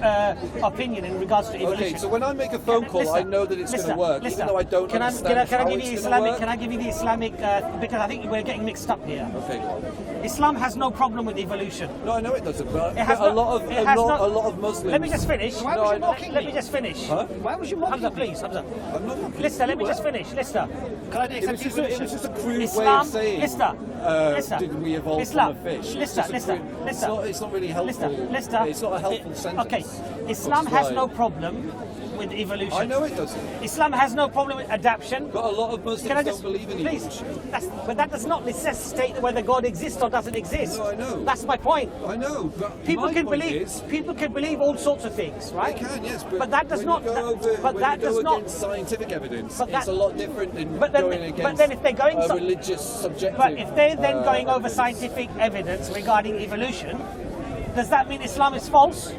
Speaker 4: opinion in regards to evolution?
Speaker 3: Okay, so when I make a phone call, I know that it's going to work, even though I don't understand
Speaker 4: can I
Speaker 3: how
Speaker 4: give
Speaker 3: it's
Speaker 4: you
Speaker 3: going to
Speaker 4: Islamic?
Speaker 3: work.
Speaker 4: Can I give you the Islamic? Because I think we're getting mixed up here.
Speaker 3: Okay.
Speaker 4: Islam has no problem with evolution.
Speaker 3: No, I know it doesn't, but
Speaker 4: It has
Speaker 3: a
Speaker 4: no-
Speaker 3: lot of
Speaker 4: it has no-
Speaker 3: a lot of Muslims.
Speaker 4: Let me just finish.
Speaker 1: Why was you mocking
Speaker 4: Let
Speaker 1: me?
Speaker 4: me just finish.
Speaker 3: Huh?
Speaker 1: Why was you mocking
Speaker 4: Hamza,
Speaker 1: me?
Speaker 4: please, Hamza.
Speaker 3: I'm not mocking
Speaker 4: Lister,
Speaker 3: you.
Speaker 4: let me just finish. Lister.
Speaker 1: Can I
Speaker 3: It
Speaker 1: accept
Speaker 3: was just a
Speaker 1: evolution?
Speaker 3: crude way
Speaker 4: Islam,
Speaker 3: of saying.
Speaker 4: Lister,
Speaker 3: did we evolve from a fish? It's not really helpful. It's not a helpful sentence.
Speaker 4: Okay, Islam has no problem with evolution.
Speaker 3: I know it doesn't.
Speaker 4: Islam has no problem with adaptation.
Speaker 3: But a lot of Muslims don't believe in evolution.
Speaker 4: But that does not necessitate whether God exists or doesn't exist.
Speaker 3: No, I know.
Speaker 4: That's my point.
Speaker 3: I know, but
Speaker 4: People
Speaker 3: my
Speaker 4: can
Speaker 3: point
Speaker 4: believe.
Speaker 3: is,
Speaker 4: People can believe all sorts of things, right?
Speaker 3: they can, yes,
Speaker 4: but that does
Speaker 3: when
Speaker 4: not.
Speaker 3: you go over,
Speaker 4: But
Speaker 3: when
Speaker 4: that
Speaker 3: you go
Speaker 4: does not.
Speaker 3: against scientific evidence,
Speaker 4: But that-
Speaker 3: it's a lot different than
Speaker 4: But then-
Speaker 3: going
Speaker 4: but
Speaker 3: against
Speaker 4: then if they're going
Speaker 3: a
Speaker 4: so-
Speaker 3: religious subjective.
Speaker 4: But if they're then going over scientific evidence regarding evolution, does that mean Islam is false?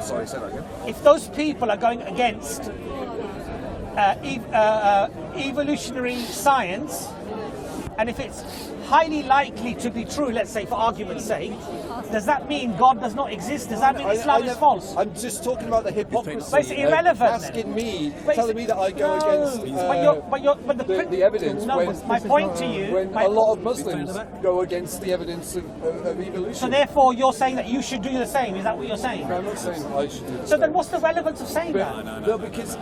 Speaker 3: Sorry, say that again.
Speaker 4: If those people are going against evolutionary science, and if it's highly likely to be true, let's say for argument's sake, does that mean God does not exist? Does that mean Islam is false?
Speaker 3: I'm just talking about the hypocrisy.
Speaker 4: But it's irrelevant then.
Speaker 3: Asking me,
Speaker 4: But
Speaker 3: telling me that I go against the evidence
Speaker 4: No,
Speaker 3: when,
Speaker 4: but my point to you.
Speaker 3: when a lot of Muslims go against the evidence of evolution.
Speaker 4: So therefore, you're saying that you should do the same. Is that what you're saying?
Speaker 3: No, I'm not saying I should do the
Speaker 4: So
Speaker 3: same.
Speaker 4: then, what's the relevance of saying that?
Speaker 3: No, because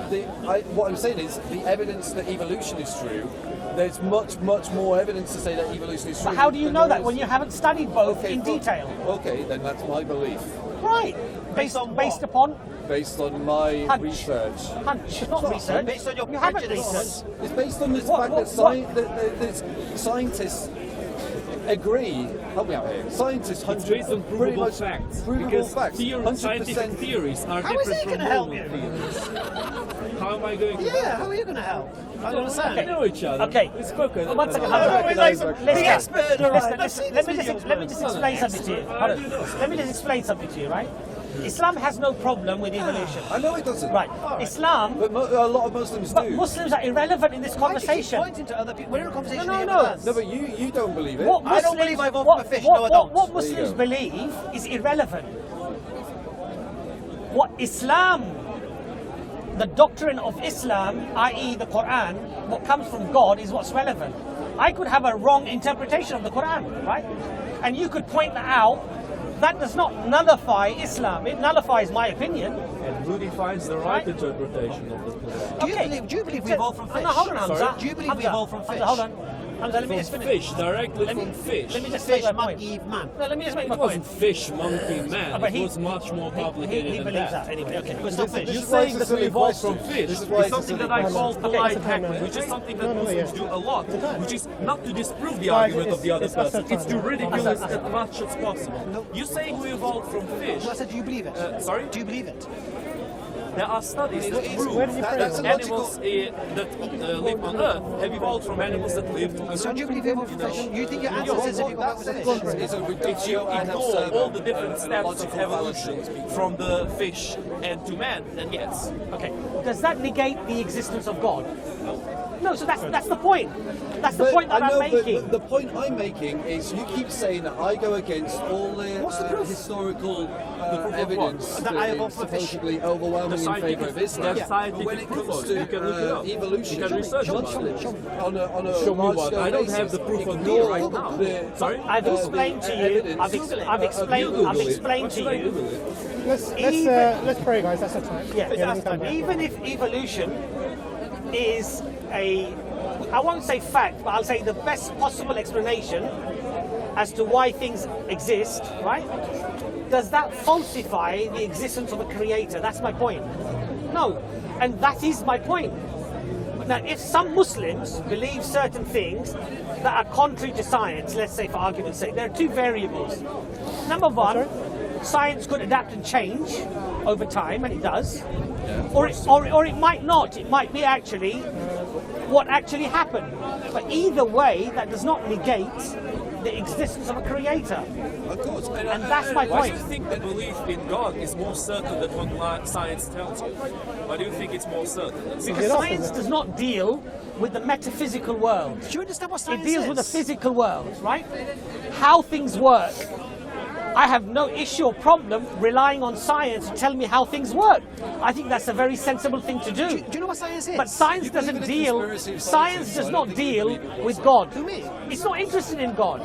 Speaker 3: what I'm saying is the evidence that evolution is true. There's much more evidence to say that evolution is true.
Speaker 4: But how do you
Speaker 3: than
Speaker 4: know
Speaker 3: there
Speaker 4: that
Speaker 3: is.
Speaker 4: when you haven't studied both in detail?
Speaker 3: Okay, then that's my belief,
Speaker 4: Right. Based upon
Speaker 3: based on my
Speaker 4: Hunch.
Speaker 3: research.
Speaker 4: hunch, not research.
Speaker 1: Based on your
Speaker 4: you haven't
Speaker 1: prejudices.
Speaker 4: researched.
Speaker 3: It's based on the
Speaker 4: What-
Speaker 3: fact
Speaker 4: what-
Speaker 3: that scientists agree. Help me out here. Scientists,
Speaker 6: It's based on
Speaker 3: pretty
Speaker 6: provable
Speaker 3: much
Speaker 6: facts.
Speaker 3: provable
Speaker 6: Because
Speaker 3: facts.
Speaker 6: scientific theories are
Speaker 1: How is
Speaker 6: different
Speaker 1: he
Speaker 6: from
Speaker 1: going to help
Speaker 6: normal
Speaker 1: you?
Speaker 6: theories. How am I going to
Speaker 1: Yeah, how are you going to help? I don't understand.
Speaker 6: We know each other.
Speaker 4: Okay.
Speaker 6: We spoke.
Speaker 4: One second.
Speaker 1: The expert, all right.
Speaker 4: Let me just explain something to you. Hold on. Let me just explain something to you, right? Islam has no problem with evolution.
Speaker 3: I know it doesn't.
Speaker 4: Right. Islam,
Speaker 3: But a lot of Muslims
Speaker 4: but
Speaker 3: do.
Speaker 4: Muslims are irrelevant in this
Speaker 1: Why do you keep
Speaker 4: conversation.
Speaker 1: pointing to other people? We're in a conversation
Speaker 4: No,
Speaker 1: here
Speaker 4: no.
Speaker 1: with us.
Speaker 3: No, but you don't believe it.
Speaker 4: What
Speaker 1: I don't
Speaker 4: Muslims-
Speaker 1: believe I vote
Speaker 4: what-
Speaker 1: for fish.
Speaker 4: what-
Speaker 1: No, I
Speaker 4: what-
Speaker 1: don't.
Speaker 4: What
Speaker 3: There you
Speaker 4: Muslims
Speaker 3: go.
Speaker 4: believe is irrelevant. What Islam, the doctrine of Islam, i.e. the Quran, what comes from God is what's relevant. I could have a wrong interpretation of the Quran, right? And you could point that out. That does not nullify Islam. It nullifies my opinion.
Speaker 6: And who defines the right interpretation of the Quran?
Speaker 1: Do you believe we evolved from fish?
Speaker 4: No, hold on, Hamza.
Speaker 6: Sorry?
Speaker 1: Do you believe we
Speaker 4: Hamza,
Speaker 1: evolved from fish?
Speaker 4: Hamza, hold on. Hamza, let me just
Speaker 6: From
Speaker 4: finish.
Speaker 6: fish, directly
Speaker 4: Let me-
Speaker 6: from fish.
Speaker 4: Let me just make
Speaker 1: Fish,
Speaker 4: my point.
Speaker 1: monkey, man.
Speaker 4: No, let me just make
Speaker 6: It
Speaker 4: my
Speaker 6: wasn't
Speaker 4: point.
Speaker 6: fish, monkey, man.
Speaker 4: But
Speaker 6: It was much more complicated
Speaker 4: he
Speaker 6: than
Speaker 4: believes
Speaker 6: that.
Speaker 4: that anyway. Okay, but it's not fish.
Speaker 6: You're
Speaker 3: is why
Speaker 6: saying
Speaker 3: it's a
Speaker 6: that we
Speaker 3: silly
Speaker 6: evolved from
Speaker 3: question.
Speaker 6: fish.
Speaker 3: This is why
Speaker 6: It's
Speaker 3: it's a
Speaker 6: something
Speaker 3: silly
Speaker 6: that I
Speaker 3: question.
Speaker 6: call polite
Speaker 2: it's a
Speaker 6: heckling,
Speaker 2: time.
Speaker 6: which is something that
Speaker 2: No, no,
Speaker 6: Muslims
Speaker 2: yeah.
Speaker 6: do a lot, which is not to disprove the
Speaker 2: Guys,
Speaker 6: argument of the other
Speaker 2: it's us
Speaker 6: person,
Speaker 2: at
Speaker 6: it's to
Speaker 2: time.
Speaker 6: ridicule it as much as possible. You saying we evolved from fish.
Speaker 1: No, I said, do you believe it?
Speaker 6: Sorry?
Speaker 1: Do you believe it?
Speaker 6: There are studies that prove
Speaker 2: Where did you
Speaker 6: that
Speaker 2: phrase it?
Speaker 6: animals that live on Earth have evolved from animals that lived on
Speaker 1: So do you believe we evolved from fish? You think your ancestors have evolved from fish?
Speaker 3: It's a
Speaker 6: If you
Speaker 3: reductio ad
Speaker 6: ignore
Speaker 3: absurdum,
Speaker 6: all the different steps of
Speaker 3: logical
Speaker 6: evolution
Speaker 3: fallacy.
Speaker 6: from the fish and to man, then yes.
Speaker 4: Okay. Does that negate the existence of God? No. So that's the point. That's the
Speaker 3: But
Speaker 4: point that
Speaker 3: I know,
Speaker 4: I'm
Speaker 3: but
Speaker 4: making.
Speaker 3: the point I'm making is you keep saying that I go against all the
Speaker 1: What's the proof?
Speaker 3: historical
Speaker 6: proof of
Speaker 3: evidence
Speaker 1: what? That I evolved from a fish.
Speaker 3: supposedly overwhelming in favour of Islam.
Speaker 6: There's scientific
Speaker 3: But when it
Speaker 6: proof
Speaker 3: comes
Speaker 6: of it. You can look it
Speaker 3: to
Speaker 6: up.
Speaker 3: evolution,
Speaker 6: You can research about
Speaker 3: Muslims
Speaker 6: it.
Speaker 3: on a
Speaker 6: Show me
Speaker 3: large
Speaker 6: what?
Speaker 3: scale
Speaker 6: I don't
Speaker 3: basis
Speaker 6: have the proof of
Speaker 3: ignore
Speaker 6: me right now.
Speaker 3: the-
Speaker 6: Sorry?
Speaker 4: I've explained to you.
Speaker 3: evidence.
Speaker 4: I've explained to you.
Speaker 2: Let's pray, guys. That's the time.
Speaker 4: Yeah,
Speaker 2: we can come back.
Speaker 4: even if evolution is I won't say fact, but I'll say the best possible explanation as to why things exist, right? Does that falsify the existence of a creator? That's my point. No, and that is my point. Now, if some Muslims believe certain things that are contrary to science, let's say for argument's sake, there are two variables. Number one, science could adapt and change over time, and it does. Or it might not. It might be actually what actually happened. But either way, that does not negate the existence of a creator.
Speaker 3: Of course.
Speaker 4: And that's my
Speaker 6: Why
Speaker 4: point.
Speaker 6: do you think the belief in God is more certain than what science tells you? Why do you think it's more certain?
Speaker 4: Because science does not deal with the metaphysical world.
Speaker 1: Do you understand what
Speaker 4: It
Speaker 1: science
Speaker 4: deals
Speaker 1: is?
Speaker 4: with the physical world, right? How things work. I have no issue or problem relying on science to tell me how things work. I think that's a very sensible thing to do.
Speaker 1: Do you know what science is?
Speaker 4: But science
Speaker 3: You believe
Speaker 4: doesn't
Speaker 3: in a
Speaker 4: deal.
Speaker 3: conspiracy of
Speaker 4: Science
Speaker 3: scientists,
Speaker 4: does
Speaker 3: I
Speaker 4: not
Speaker 3: don't think you
Speaker 4: deal
Speaker 3: believe in
Speaker 4: with God.
Speaker 1: Who, me?
Speaker 4: It's not interested in God.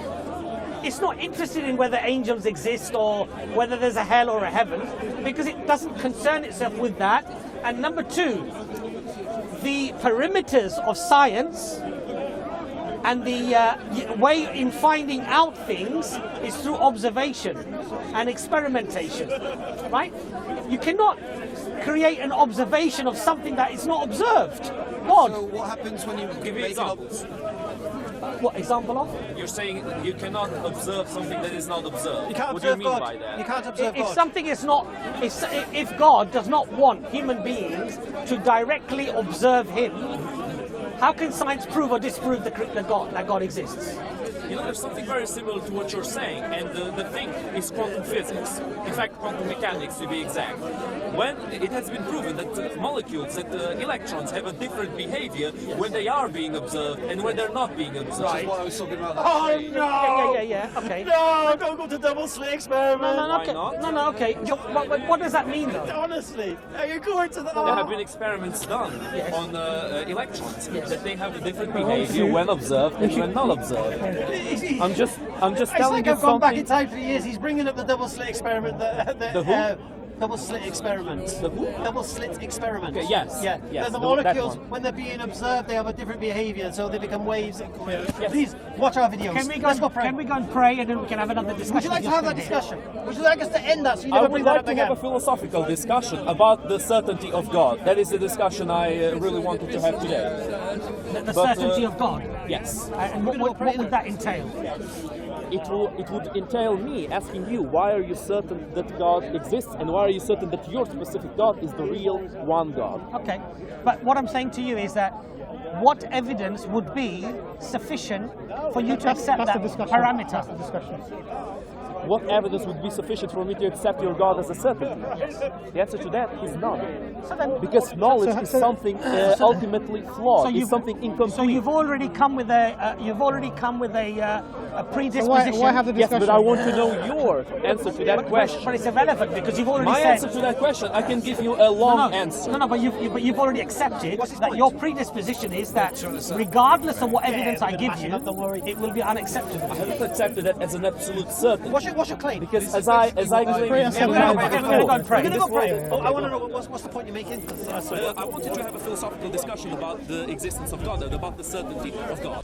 Speaker 4: It's not interested in whether angels exist or whether there's a hell or a heaven, because it doesn't concern itself with that. And number two, the perimeters of science And the way in finding out things is through observation and experimentation, right? You cannot create an observation of something that is not observed. God.
Speaker 3: So what happens when you
Speaker 6: Give me
Speaker 3: make an
Speaker 6: examples.
Speaker 4: What example of?
Speaker 6: You're saying you cannot observe something that is not observed.
Speaker 1: You can't
Speaker 6: What do you
Speaker 1: observe
Speaker 6: mean
Speaker 1: God.
Speaker 6: by that?
Speaker 1: You can't observe
Speaker 4: If
Speaker 1: God.
Speaker 4: something is not, if God does not want human beings to directly observe Him, how can science prove or disprove that God exists?
Speaker 6: You know, there's something very similar to what you're saying, and the thing is quantum physics. In fact, quantum mechanics to be exact. When it has been proven that molecules, that electrons have a different behavior when they are being observed and when they're not being observed.
Speaker 3: That's what I was talking about.
Speaker 1: Oh no!
Speaker 4: Yeah. Okay.
Speaker 1: No, don't go to double slit experiment.
Speaker 6: Why
Speaker 4: Okay.
Speaker 6: not?
Speaker 4: No. Okay. What does that mean, though?
Speaker 1: Honestly, are you going to the?
Speaker 6: There have been experiments done on electrons that they have a different behavior when observed and when not observed. I'm just
Speaker 1: It's
Speaker 6: telling
Speaker 1: like
Speaker 6: you
Speaker 1: I've gone back in
Speaker 6: something.
Speaker 1: time 3 years. He's bringing up the double slit experiment.
Speaker 6: The who?
Speaker 1: Double slit experiment.
Speaker 6: The who?
Speaker 1: Double slit experiment.
Speaker 6: Okay, yes.
Speaker 1: Yeah.
Speaker 6: Yes,
Speaker 1: the
Speaker 6: that
Speaker 1: molecules,
Speaker 6: one.
Speaker 1: when they're being observed, they have a different behaviour, so they become waves. Please watch our videos. Let's go pray.
Speaker 4: Can we go and pray, and then we can have another discussion?
Speaker 1: Would you like to have that discussion? Would you like us to end that so you
Speaker 6: I
Speaker 1: never
Speaker 6: would
Speaker 1: bring that
Speaker 6: like
Speaker 1: up
Speaker 6: to
Speaker 1: again?
Speaker 6: have a philosophical discussion about the certainty of God. That is the discussion I really wanted to have today.
Speaker 4: The
Speaker 6: But,
Speaker 4: certainty of God.
Speaker 6: Yes.
Speaker 4: And what would that entail?
Speaker 6: It would entail me asking you, why are you certain that God exists, and why are you certain that your specific God is the real one God?
Speaker 4: Okay, but what I'm saying to you is that what evidence would be sufficient for you to accept
Speaker 2: That's the
Speaker 4: that
Speaker 2: discussion.
Speaker 4: parameter?
Speaker 2: That's the discussion.
Speaker 6: What evidence would be sufficient for me to accept your God as a certainty? The answer to that is none.
Speaker 4: So then,
Speaker 6: Because knowledge is something ultimately flawed. It's something incomplete.
Speaker 4: So you've already come with a predisposition.
Speaker 2: Why have the
Speaker 6: Yes,
Speaker 2: discussion?
Speaker 6: but I want to know your answer to that question.
Speaker 4: But it's irrelevant because you've already
Speaker 6: My
Speaker 4: said.
Speaker 6: answer to that question, I can give you a long answer.
Speaker 4: No, but you've already accepted that your predisposition is that regardless of what evidence I give you, it will be unacceptable.
Speaker 6: I haven't accepted that as an absolute certainty.
Speaker 1: What's your claim?
Speaker 6: Because as I claimed
Speaker 2: Pray and
Speaker 6: in
Speaker 2: say
Speaker 6: my
Speaker 2: no.
Speaker 4: We're gonna go and pray.
Speaker 1: We're going to go pray.
Speaker 6: This
Speaker 1: I want to know what's the point you're making?
Speaker 6: I wanted to have a philosophical discussion about the existence of God and about the certainty of God.